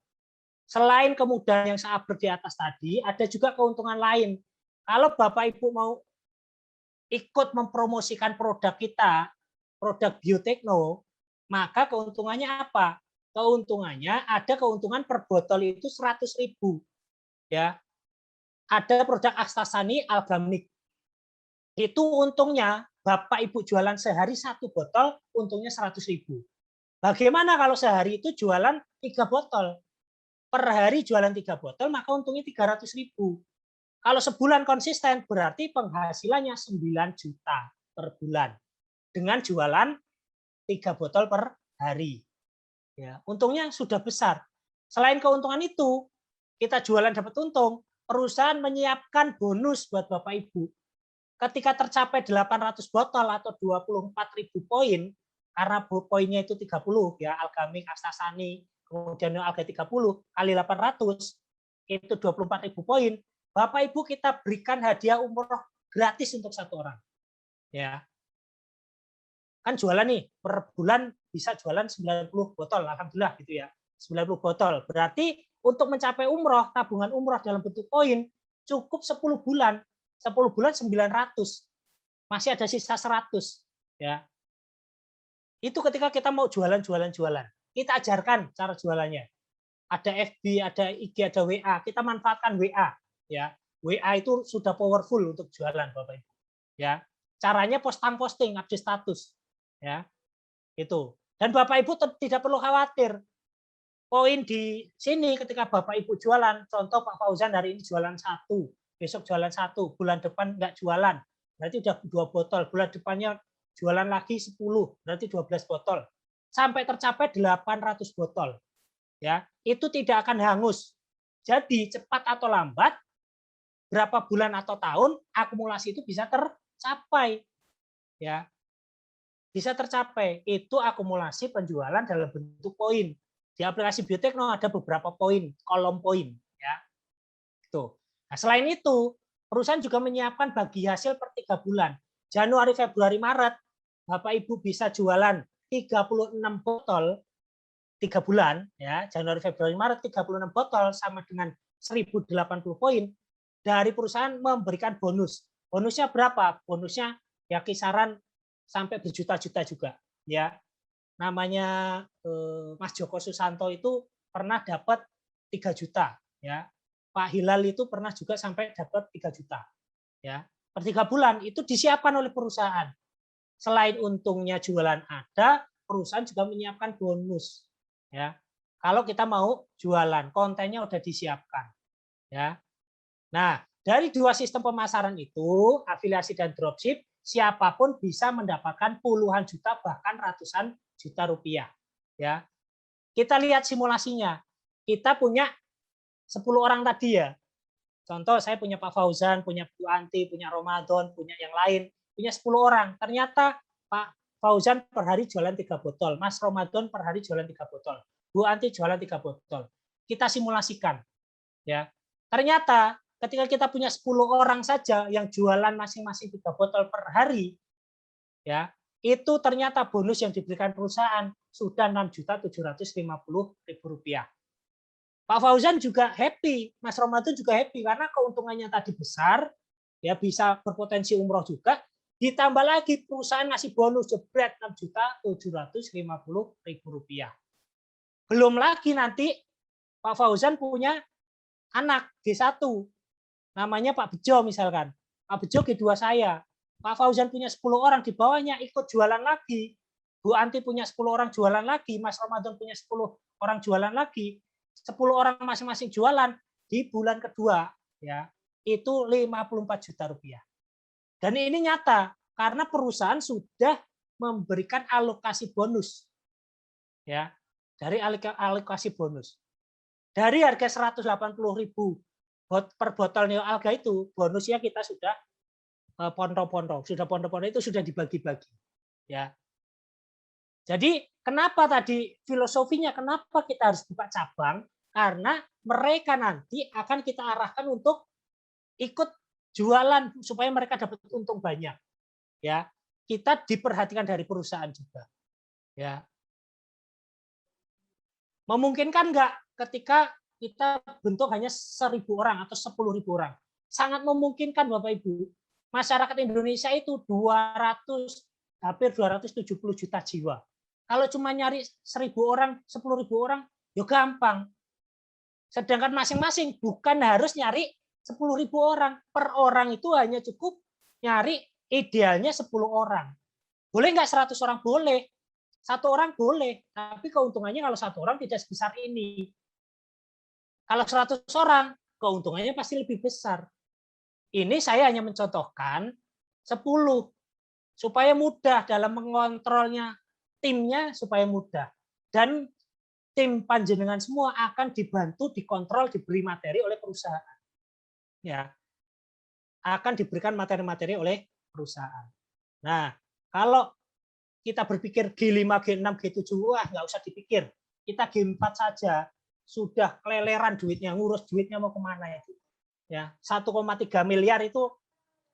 Selain kemudahan yang seabrek di atas tadi, ada juga keuntungan lain. Kalau Bapak Ibu mau ikut mempromosikan produk kita, produk Biotekno, maka keuntungannya apa? Keuntungannya ada keuntungan per botol itu 100.000. Ya. Ada produk Akstasani Algamik. Itu untungnya Bapak Ibu jualan sehari 1 botol, untungnya 100.000. Bagaimana kalau sehari itu jualan 3 botol? Per hari jualan 3 botol, maka untungnya 300.000. Kalau sebulan konsisten berarti penghasilannya 9 juta per bulan dengan jualan 3 botol per hari. Ya, untungnya sudah besar. Selain keuntungan itu, kita jualan dapat untung, perusahaan menyiapkan bonus buat Bapak Ibu. Ketika tercapai 800 botol atau 24.000 poin, karena poinnya itu 30 ya, Algamik, Astasani, kemudian Alga 30 kali 800 itu 24.000 poin. Bapak Ibu kita berikan hadiah umroh gratis untuk 1 orang. Ya. Kan jualan nih per bulan bisa jualan 90 botol, alhamdulillah gitu ya. 90 botol. Berarti untuk mencapai umroh, tabungan umroh dalam bentuk poin cukup 10 bulan. 10 bulan 900. Masih ada sisa 100 ya. Itu ketika kita mau jualan. Kita ajarkan cara jualannya. Ada FB, ada IG, ada WA. Kita manfaatkan WA. Ya, WA itu sudah powerful untuk jualan, Bapak Ibu. Ya, caranya posting, update status. Ya, itu. Dan Bapak Ibu tidak perlu khawatir. Poin di sini ketika Bapak Ibu jualan, contoh Pak Fauzan hari ini jualan 1, besok jualan 1, bulan depan nggak jualan, berarti udah 2 botol. Bulan depannya jualan lagi 10, berarti 12 botol. Sampai tercapai 800 botol. Ya, itu tidak akan hangus. Jadi cepat atau lambat, berapa bulan atau tahun akumulasi itu bisa tercapai, ya, bisa tercapai. Itu akumulasi penjualan dalam bentuk poin. Di aplikasi Biotekno ada beberapa poin, kolom poin, ya. Itu. Nah, selain itu, perusahaan juga menyiapkan bagi hasil per 3 bulan. Januari, Februari, Maret, Bapak Ibu bisa jualan 36 botol 3 bulan, ya. Januari, Februari, Maret 36 botol sama dengan 1080 poin. Dari perusahaan memberikan bonus. Bonusnya berapa? Bonusnya ya kisaran sampai berjuta-juta juga, ya. Namanya Mas Joko Susanto itu pernah dapat 3 juta, ya. Pak Hilal itu pernah juga sampai dapat 3 juta, ya. Per 3 bulan itu disiapkan oleh perusahaan. Selain untungnya jualan ada, perusahaan juga menyiapkan bonus, ya. Kalau kita mau jualan, kontennya udah disiapkan, ya. Nah, dari 2 sistem pemasaran itu, afiliasi dan dropship, siapapun bisa mendapatkan puluhan juta bahkan ratusan juta rupiah. Ya, kita lihat simulasinya. Kita punya 10 orang tadi ya. Contoh saya punya Pak Fauzan, punya Bu Anti, punya Ramadan, punya yang lain, punya 10 orang. Ternyata Pak Fauzan per hari jualan 3 botol, Mas Ramadan per hari jualan 3 botol, Bu Anti jualan 3 botol. Kita simulasikan. Ya. Ternyata ketika kita punya 10 orang saja yang jualan masing-masing 3 botol per hari, ya, itu ternyata bonus yang diberikan perusahaan sudah Rp6.750.000. Pak Fauzan juga happy, Mas Ramadan juga happy karena keuntungannya tadi besar, ya bisa berpotensi umroh juga. Ditambah lagi perusahaan ngasih bonus jebret Rp6.750.000. Belum lagi nanti Pak Fauzan punya anak G1. Namanya Pak Bejo misalkan. Pak Bejo G2 saya. Pak Fauzan punya 10 orang di bawahnya ikut jualan lagi. Bu Anti punya 10 orang jualan lagi. Mas Ramadan punya 10 orang jualan lagi. 10 orang masing-masing jualan di bulan kedua. Ya, itu 54 juta rupiah. Dan ini nyata karena perusahaan sudah memberikan alokasi bonus. Ya, dari alokasi bonus. Dari harga 180.000 per botol Neo Alga itu bonusnya kita sudah pondok-pondok, itu sudah dibagi-bagi, ya. Jadi kenapa tadi filosofinya kenapa kita harus buka cabang? Karena mereka nanti akan kita arahkan untuk ikut jualan supaya mereka dapat untung banyak, ya. Kita diperhatikan dari perusahaan juga, ya. Memungkinkan nggak ketika kita bentuk hanya 1.000 orang atau 10.000 orang. Sangat memungkinkan Bapak Ibu. Masyarakat Indonesia itu hampir 270 juta jiwa. Kalau cuma nyari 1.000 orang, 10.000 orang, ya gampang. Sedangkan masing-masing bukan harus nyari 10.000 orang. Per orang itu hanya cukup nyari idealnya 10 orang. Boleh nggak 100 orang? Boleh. 1 orang boleh. Tapi keuntungannya kalau 1 orang tidak sebesar ini. Kalau 100 orang, keuntungannya pasti lebih besar. Ini saya hanya mencontohkan 10 supaya mudah dalam mengontrolnya timnya supaya mudah. Dan tim panjenengan semua akan dibantu, dikontrol, diberi materi oleh perusahaan. Ya, akan diberikan materi-materi oleh perusahaan. Nah, kalau kita berpikir G5, G6, G7, wah nggak usah dipikir. Kita G4 saja sudah keleleran duitnya, ngurus duitnya mau kemana itu. Ya, 1,3 miliar itu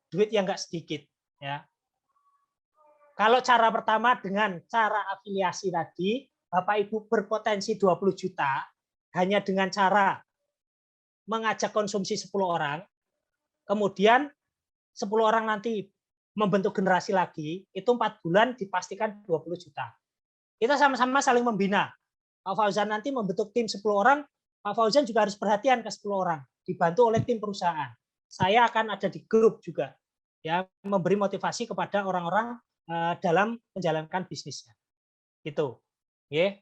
duit yang nggak sedikit. Ya. Kalau cara pertama dengan cara afiliasi tadi, Bapak Ibu berpotensi 20 juta hanya dengan cara mengajak konsumsi 10 orang, kemudian 10 orang nanti membentuk generasi lagi, itu 4 bulan dipastikan 20 juta. Kita sama-sama saling membina. Pak Fauzan nanti membentuk tim 10 orang, Pak Fauzan juga harus perhatian ke 10 orang, dibantu oleh tim perusahaan. Saya akan ada di grup juga, ya, memberi motivasi kepada orang-orang dalam menjalankan bisnisnya. Gitu. Ya.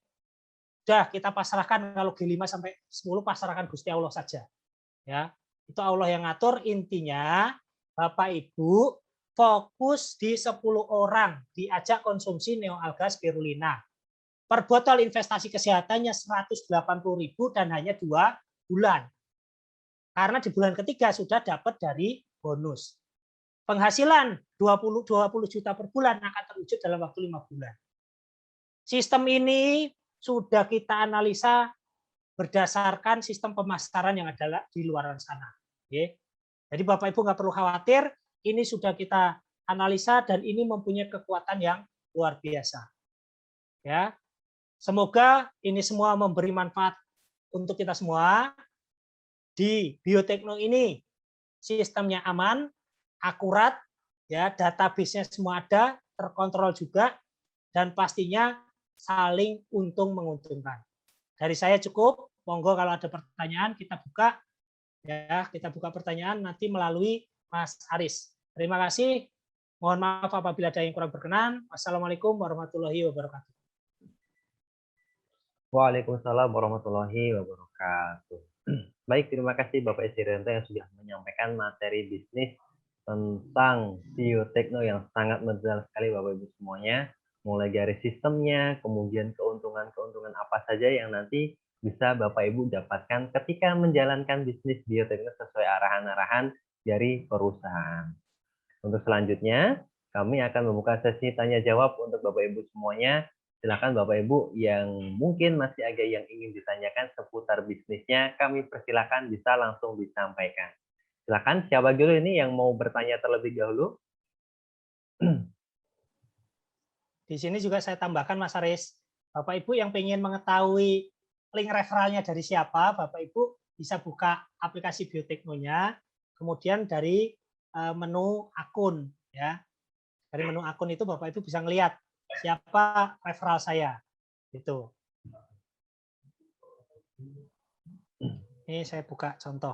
Udah kita pasrahkan kalau G5 sampai 10 pasrahkan Gusti Allah saja. Ya. Itu Allah yang ngatur, intinya Bapak Ibu fokus di 10 orang diajak konsumsi neoalga spirulina. Per botol investasi kesehatannya 180.000 dan hanya 2 bulan. Karena di bulan ketiga sudah dapat dari bonus. Penghasilan 20 juta per bulan akan terwujud dalam waktu 5 bulan. Sistem ini sudah kita analisa berdasarkan sistem pemasaran yang ada di luar sana. Jadi Bapak Ibu nggak perlu khawatir, ini sudah kita analisa dan ini mempunyai kekuatan yang luar biasa. Ya, semoga ini semua memberi manfaat untuk kita semua. Di Biotekno ini sistemnya aman, akurat, ya, database-nya semua ada, terkontrol juga, dan pastinya saling untung menguntungkan. Dari saya cukup. Monggo kalau ada pertanyaan kita buka, ya, kita buka pertanyaan nanti melalui Mas Aris. Terima kasih. Mohon maaf apabila ada yang kurang berkenan. Wassalamualaikum warahmatullahi wabarakatuh. Waalaikumsalam warahmatullahi wabarakatuh. Baik, terima kasih Bapak Isrianto yang sudah menyampaikan materi bisnis tentang Biotekno yang sangat mendetail sekali Bapak Ibu semuanya. Mulai dari sistemnya, kemudian keuntungan-keuntungan apa saja yang nanti bisa Bapak Ibu dapatkan ketika menjalankan bisnis Biotekno sesuai arahan-arahan dari perusahaan. Untuk selanjutnya, kami akan membuka sesi tanya jawab untuk Bapak Ibu semuanya. Silakan Bapak Ibu yang mungkin masih agak yang ingin ditanyakan seputar bisnisnya, kami persilakan bisa langsung disampaikan. Silakan siapa dulu ini yang mau bertanya terlebih dahulu? Di sini juga saya tambahkan Mas Aris, Bapak Ibu yang ingin mengetahui link referralnya dari siapa, Bapak Ibu bisa buka aplikasi Bioteknonya, kemudian dari menu akun, ya. Dari menu akun itu Bapak Ibu bisa ngelihat siapa referral saya, gitu. Ini saya buka contoh.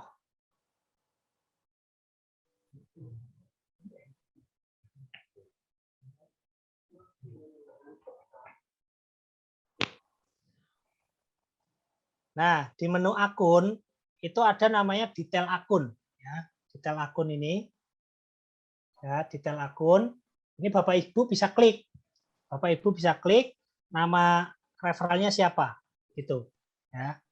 Nah, di menu akun itu ada namanya detail akun, ya. Detail akun ini, ya, detail akun. Ini Bapak Ibu bisa klik. Bapak Ibu bisa klik nama referralnya siapa, gitu, ya.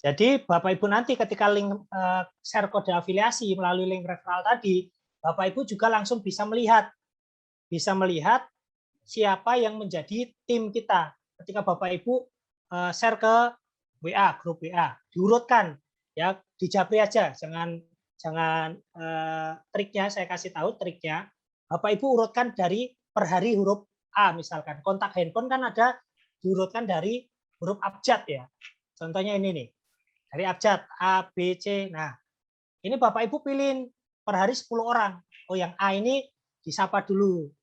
Jadi Bapak Ibu nanti ketika link share kode afiliasi melalui link referral tadi, Bapak Ibu juga langsung bisa melihat siapa yang menjadi tim kita. Ketika Bapak Ibu share ke WA, grup WA, diurutkan, ya, dijabri aja, jangan triknya saya kasih tahu triknya. Bapak Ibu urutkan dari per hari huruf A misalkan. Kontak handphone kan ada diurutkan dari huruf abjad, ya. Contohnya ini nih. Dari abjad A, B, C. Nah, ini Bapak Ibu pilih per hari 10 orang. Oh, yang A ini disapa dulu.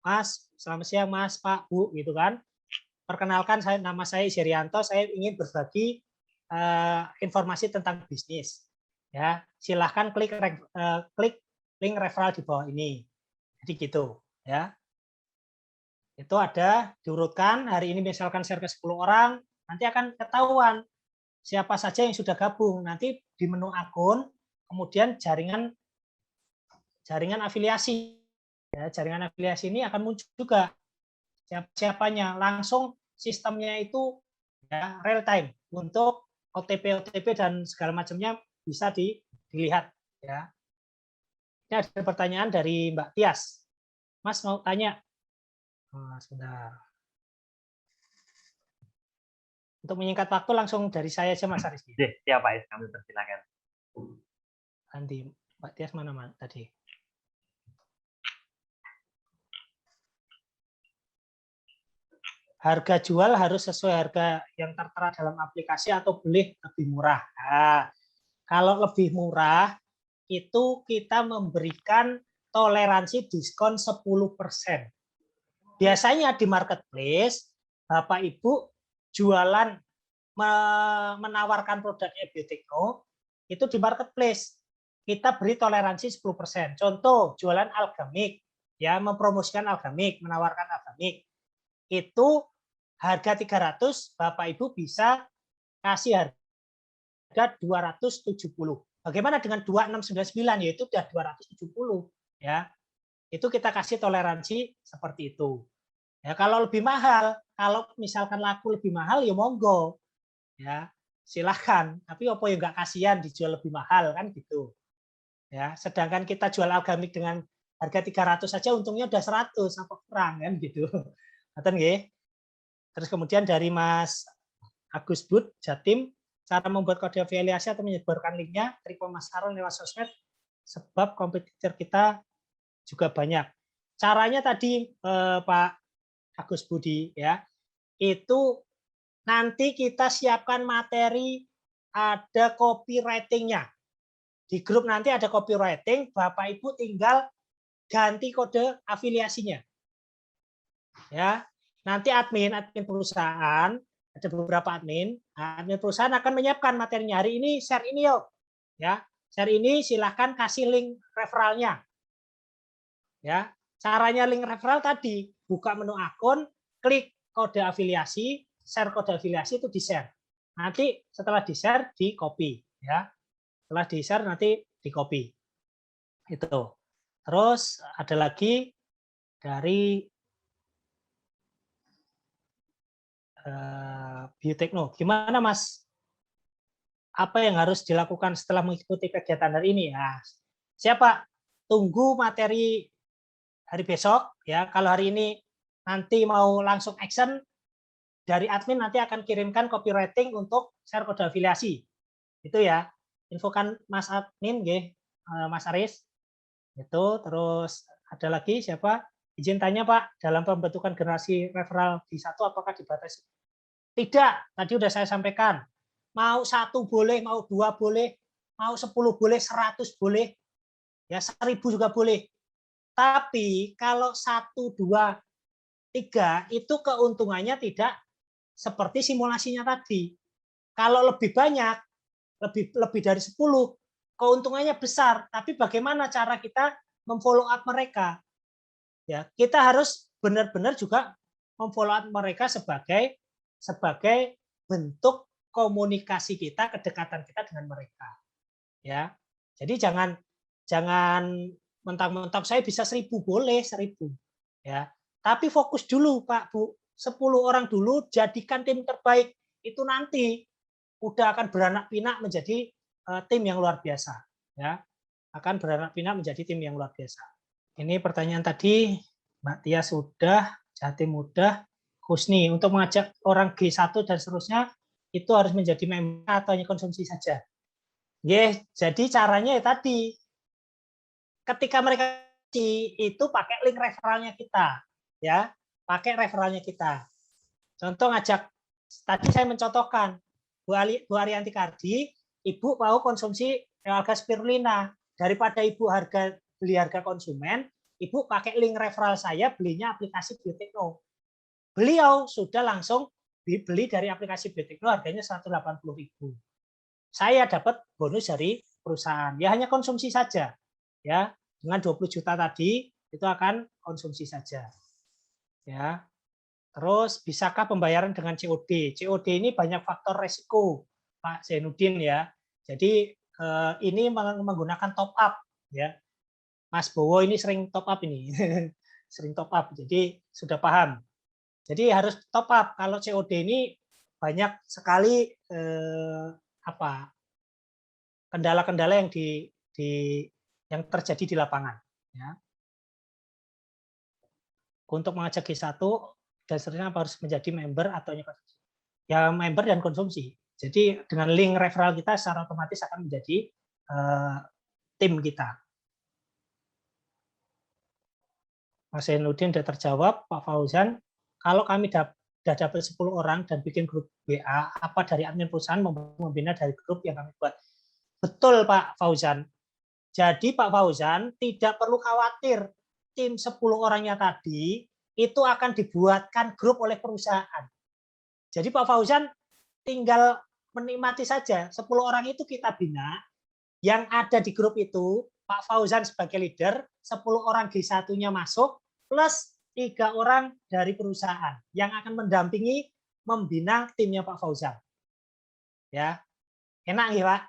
Mas, selamat siang Mas, Pak, Bu, gitu kan. Perkenalkan, nama saya Isrianto, saya ingin berbagi informasi tentang bisnis. Ya, silahkan klik link referral di bawah ini. Jadi gitu, ya. Itu ada diurutkan, hari ini misalkan share ke 10 orang, nanti akan ketahuan siapa saja yang sudah gabung. Nanti di menu akun, kemudian jaringan afiliasi. Ya, jaringan afiliasi ini akan muncul juga siapanya. Langsung sistemnya itu ya real time untuk OTP dan segala macamnya bisa dilihat. Ya. Ini ada pertanyaan dari Mbak Tias. Mas mau tanya. Sebentar. Untuk menyingkat waktu langsung dari saya aja Mas Aris. Siap Pak, kami persilakan. Nanti Mbak Tias mana tadi? Harga jual harus sesuai harga yang tertera dalam aplikasi atau boleh lebih murah. Nah, kalau lebih murah itu kita memberikan toleransi diskon 10%. Biasanya di marketplace, Bapak Ibu jualan menawarkan produknya Biotekno, itu di marketplace kita beri toleransi 10%. Contoh, jualan algamik, ya mempromosikan algamik, menawarkan algamik. Itu harga 300, Bapak Ibu bisa kasih harga 270. Bagaimana dengan 2699 yaitu sudah 270 ya. Itu kita kasih toleransi seperti itu. Ya, kalau lebih mahal, kalau misalkan laku lebih mahal ya monggo. Ya, silakan. Tapi apa yang enggak kasihan dijual lebih mahal kan gitu. Ya, sedangkan kita jual algamik dengan harga 300 saja untungnya udah 100 apa kurang kan gitu. Ngoten nggih. Terus kemudian dari Mas Agus Bud Jatim, cara membuat kode afiliasi atau menyebarkan linknya trik pemasaran lewat sosmed sebab kompetitor kita juga banyak. Caranya tadi Pak Agus Budi ya, itu nanti kita siapkan materi ada copywriting-nya. Di grup nanti ada copywriting, Bapak Ibu tinggal ganti kode afiliasinya. Ya, nanti admin perusahaan, ada beberapa admin perusahaan akan menyiapkan materinya. Hari ini share ini yuk. Ya, share ini silahkan kasih link referralnya. Ya, caranya link referral tadi, buka menu akun, klik kode afiliasi, share kode afiliasi itu di-share. Nanti setelah di-share di-copy ya. Setelah di-share nanti di-copy. Itu. Terus ada lagi dari Biotekno. Gimana Mas? Apa yang harus dilakukan setelah mengikuti kegiatan hari ini? Nah, siapa? Tunggu materi hari besok ya. Kalau hari ini nanti mau langsung action, dari admin nanti akan kirimkan copywriting untuk share kode afiliasi. Itu ya. Infokan Mas admin nggih, Mas Aris. Itu terus ada lagi siapa? Izin tanya Pak, dalam pembentukan generasi referral di satu apakah dibatasi? Tidak, tadi sudah saya sampaikan. Mau 1 boleh, mau 2 boleh, mau 10 boleh, 100 boleh, ya 1000 juga boleh. Tapi kalau 1, 2, 3 itu keuntungannya tidak seperti simulasinya tadi. Kalau lebih banyak, lebih dari 10, keuntungannya besar. Tapi bagaimana cara kita memfollow up mereka? Ya, kita harus benar-benar juga memfollow up mereka sebagai bentuk komunikasi kita, kedekatan kita dengan mereka. Ya. Jadi jangan mentang-mentang saya bisa 1000 boleh 1000. Ya. Tapi fokus dulu Pak, Bu. 10 orang dulu jadikan tim terbaik. Itu nanti udah akan beranak pinak menjadi tim yang luar biasa, ya. Akan beranak pinak menjadi tim yang luar biasa. Ini pertanyaan tadi, Mbak Tia sudah, Jatim mudah, Husni, untuk mengajak orang G1 dan seterusnya, itu harus menjadi member atau hanya konsumsi saja. Jadi caranya ya tadi, ketika mereka itu pakai link referralnya kita, ya, pakai referralnya kita. Contoh ngajak, tadi saya mencontohkan, Bu Arianti Kardi, Ibu mau konsumsi alga spirulina, daripada Ibu beli harga konsumen, Ibu pakai link referral saya belinya aplikasi Biotekno. Beliau sudah langsung beli dari aplikasi Biotekno harganya 180.000. Saya dapat bonus dari perusahaan. Ya hanya konsumsi saja. Ya, dengan 20 juta tadi itu akan konsumsi saja. Ya. Terus bisakah pembayaran dengan COD? COD ini banyak faktor resiko, Pak Zainuddin ya. Jadi ini menggunakan top up ya. Mas Bowo ini sering top up ini. Sering top up. Jadi sudah paham. Jadi harus top up. Kalau COD ini banyak sekali kendala-kendala yang yang terjadi di lapangan ya. Untuk mengajak G1 dasarnya harus menjadi member atau ya member dan konsumsi. Jadi dengan link referral kita secara otomatis akan menjadi tim kita. Mas Zainuddin sudah terjawab. Pak Fauzan, kalau kami sudah dapat 10 orang dan bikin grup WA, apa dari admin perusahaan membina dari grup yang kami buat? Betul Pak Fauzan. Jadi Pak Fauzan tidak perlu khawatir tim 10 orangnya tadi itu akan dibuatkan grup oleh perusahaan. Jadi Pak Fauzan tinggal menikmati saja 10 orang itu kita bina, yang ada di grup itu Pak Fauzan sebagai leader, 10 orang G1-nya masuk, plus 3 orang dari perusahaan yang akan mendampingi membina timnya Pak Fauzan. Ya, enak ya Pak?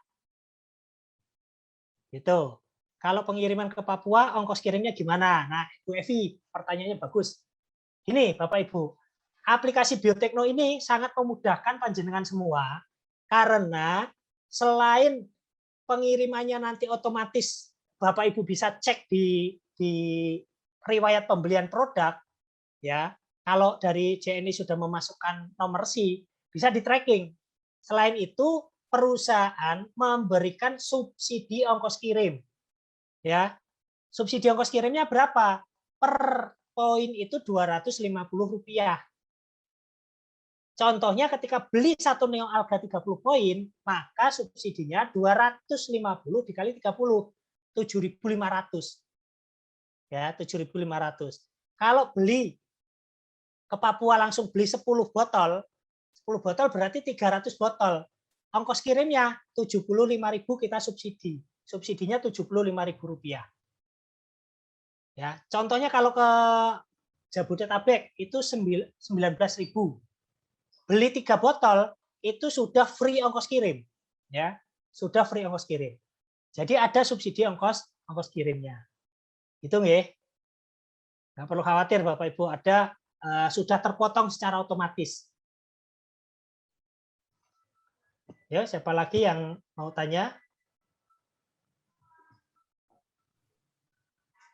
Gitu. Kalau pengiriman ke Papua, ongkos kirimnya gimana? Nah, Bu Evi, pertanyaannya bagus. Gini, Bapak Ibu, aplikasi Biotekno ini sangat memudahkan panjenengan semua, karena selain pengirimannya nanti otomatis Bapak Ibu bisa cek di riwayat pembelian produk, ya. Kalau dari JNI sudah memasukkan nomor SI, bisa di tracking. Selain itu, perusahaan memberikan subsidi ongkos kirim. Ya, subsidi ongkos kirimnya berapa? Per poin itu Rp250. Contohnya ketika beli satu Neo Alga 30 poin, maka subsidinya 250 dikali 30, 7.500. Ya, 7.500. Kalau beli ke Papua langsung beli 10 botol berarti 300 botol. Ongkos kirimnya 75.000 kita subsidi. Subsidinya Rp75.000. Ya, contohnya kalau ke Jabodetabek itu 19.000. Beli 3 botol itu sudah free ongkos kirim. Ya, sudah free ongkos kirim. Jadi ada subsidi ongkos kirimnya. Itu nggih. Nggak perlu khawatir Bapak Ibu, ada sudah terpotong secara otomatis. Ya, siapa lagi yang mau tanya?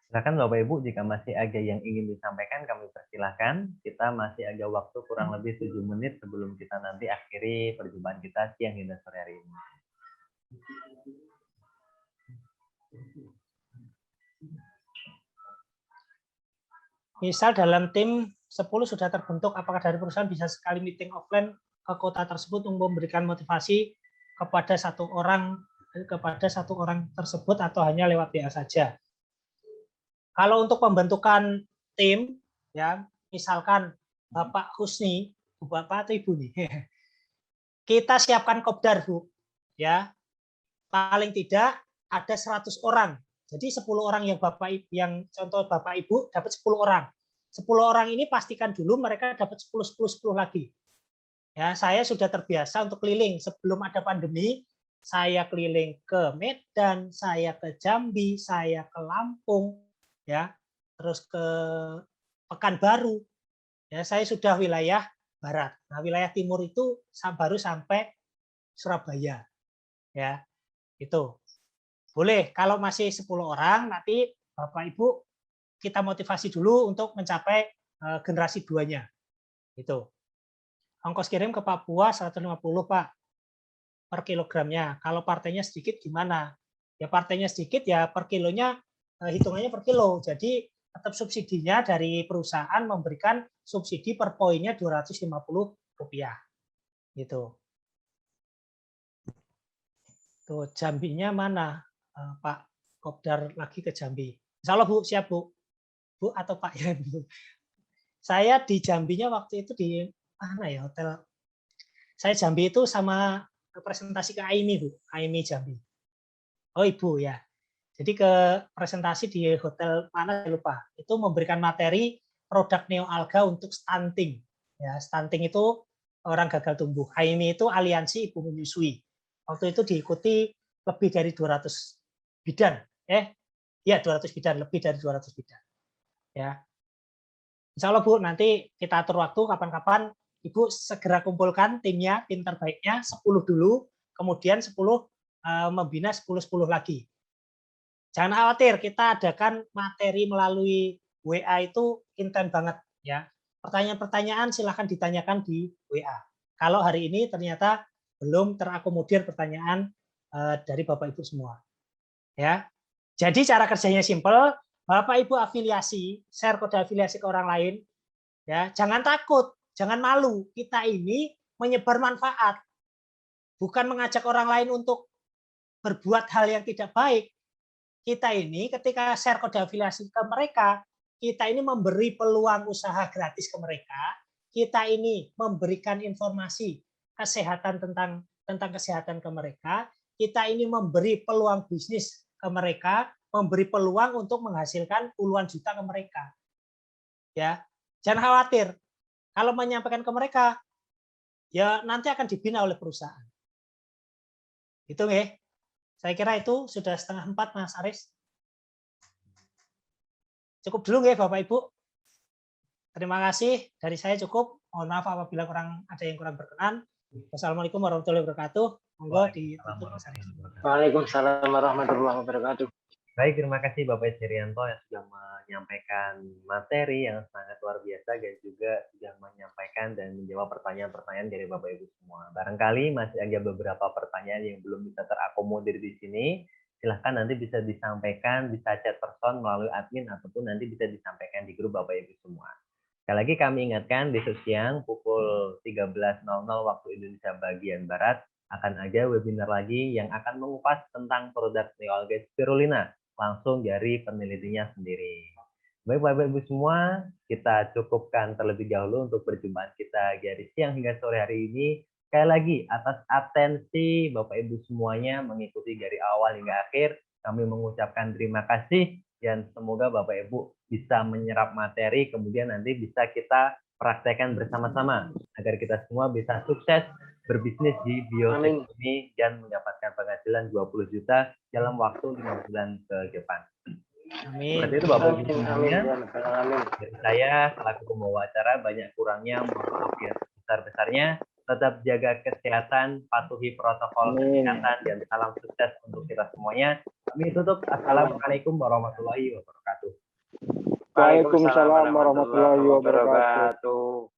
Silakan Bapak Ibu, jika masih ada yang ingin disampaikan kami persilahkan. Kita masih ada waktu kurang lebih 7 menit sebelum kita nanti akhiri perjumpaan kita siang hingga sore hari ini. Misal dalam tim 10 sudah terbentuk, apakah dari perusahaan bisa sekali meeting offline ke kota tersebut untuk memberikan motivasi kepada satu orang tersebut atau hanya lewat WA saja? Kalau untuk pembentukan tim, ya misalkan Bapak Husni, Bapak atau Ibu nih, kita siapkan kopdar Bu, ya paling tidak ada 100 orang. Jadi 10 orang yang contoh Bapak Ibu dapat 10 orang. 10 orang ini pastikan dulu mereka dapat 10 lagi. Ya, saya sudah terbiasa untuk keliling. Sebelum ada pandemi, saya keliling ke Medan, saya ke Jambi, saya ke Lampung, ya, terus ke Pekanbaru. Ya, saya sudah wilayah barat. Nah, wilayah timur itu baru sampai Surabaya. Ya, itu. Boleh kalau masih 10 orang nanti Bapak Ibu kita motivasi dulu untuk mencapai generasi 2-nya. Itu. Ongkos kirim ke Papua 150 Pak per kilogramnya. Kalau partainya sedikit gimana? Ya partainya sedikit ya per kilonya hitungannya per kilo. Jadi tetap subsidinya dari perusahaan memberikan subsidi per poinnya Rp250. Gitu. Tuh Jambinya mana? Pak Kopdar lagi ke Jambi. Insya Allah Bu, siap Bu. Bu atau Pak ya Bu. Saya di Jambinya waktu itu di mana ya hotel. Saya Jambi itu sama presentasi ke AIMI Bu, AIMI Jambi. Oh Ibu ya. Jadi ke presentasi di hotel mana saya lupa. Itu memberikan materi produk Neo Alga untuk stunting. Ya, stunting itu orang gagal tumbuh. AIMI itu aliansi ibu menyusui. Waktu itu diikuti lebih dari 200 bidan. Ya 200 bidan, lebih dari 200 bidan. Ya. Insya Allah Bu, nanti kita atur waktu kapan-kapan Ibu segera kumpulkan timnya, tim terbaiknya 10 dulu, kemudian 10 membina 10-10 lagi. Jangan khawatir, kita adakan materi melalui WA itu intens banget ya. Pertanyaan-pertanyaan silahkan ditanyakan di WA. Kalau hari ini ternyata belum terakomodir pertanyaan dari Bapak Ibu semua. Ya. Jadi cara kerjanya simpel, Bapak Ibu afiliasi, share kode afiliasi ke orang lain. Ya, jangan takut, jangan malu. Kita ini menyebar manfaat. Bukan mengajak orang lain untuk berbuat hal yang tidak baik. Kita ini ketika share kode afiliasi ke mereka, kita ini memberi peluang usaha gratis ke mereka. Kita ini memberikan informasi kesehatan tentang kesehatan ke mereka. Kita ini memberi peluang bisnis ke mereka, memberi peluang untuk menghasilkan puluhan juta ke mereka. Ya, jangan khawatir. Kalau menyampaikan ke mereka, ya nanti akan dibina oleh perusahaan. Itu nggih. Saya kira itu sudah 3:30 Mas Aris. Cukup dulu nggih Bapak Ibu. Terima kasih dari saya cukup. Mohon maaf apabila ada yang kurang berkenan. Wassalamualaikum warahmatullahi wabarakatuh. Monggo ditutup Mas Aris. Waalaikumsalam warahmatullahi wabarakatuh. Baik, terima kasih Bapak Irianto yang sudah menyampaikan materi yang sangat luar biasa dan juga sudah menyampaikan dan menjawab pertanyaan-pertanyaan dari Bapak Ibu semua. Barangkali masih ada beberapa pertanyaan yang belum bisa terakomodir di sini. Silahkan nanti bisa disampaikan, bisa chat person melalui admin ataupun nanti bisa disampaikan di grup Bapak Ibu semua. Sekali lagi kami ingatkan besok siang pukul 13.00 waktu Indonesia bagian Barat akan ada webinar lagi yang akan mengupas tentang produk Neoalga spirulina langsung dari penelitinya sendiri. Baik Bapak Ibu semua, kita cukupkan terlebih dahulu untuk perjumpaan kita dari siang hingga sore hari ini. Sekali lagi atas atensi Bapak Ibu semuanya mengikuti dari awal hingga akhir, kami mengucapkan terima kasih dan semoga Bapak Ibu bisa menyerap materi kemudian nanti bisa kita praktekkan bersama-sama agar kita semua bisa sukses berbisnis di biotek ini dan mendapatkan penghasilan 20 juta dalam waktu 5 bulan ke depan. Amin. Seperti itu Bapak Ibu semuanya. Dari saya selaku pembawa acara banyak kurangnya, mohon maaf yang sebesar-besarnya. Tetap jaga kesehatan, patuhi protokol kesehatan dan salam sukses untuk kita semuanya. Kami tutup. Assalamualaikum warahmatullahi wabarakatuh. Waalaikumsalam warahmatullahi wabarakatuh.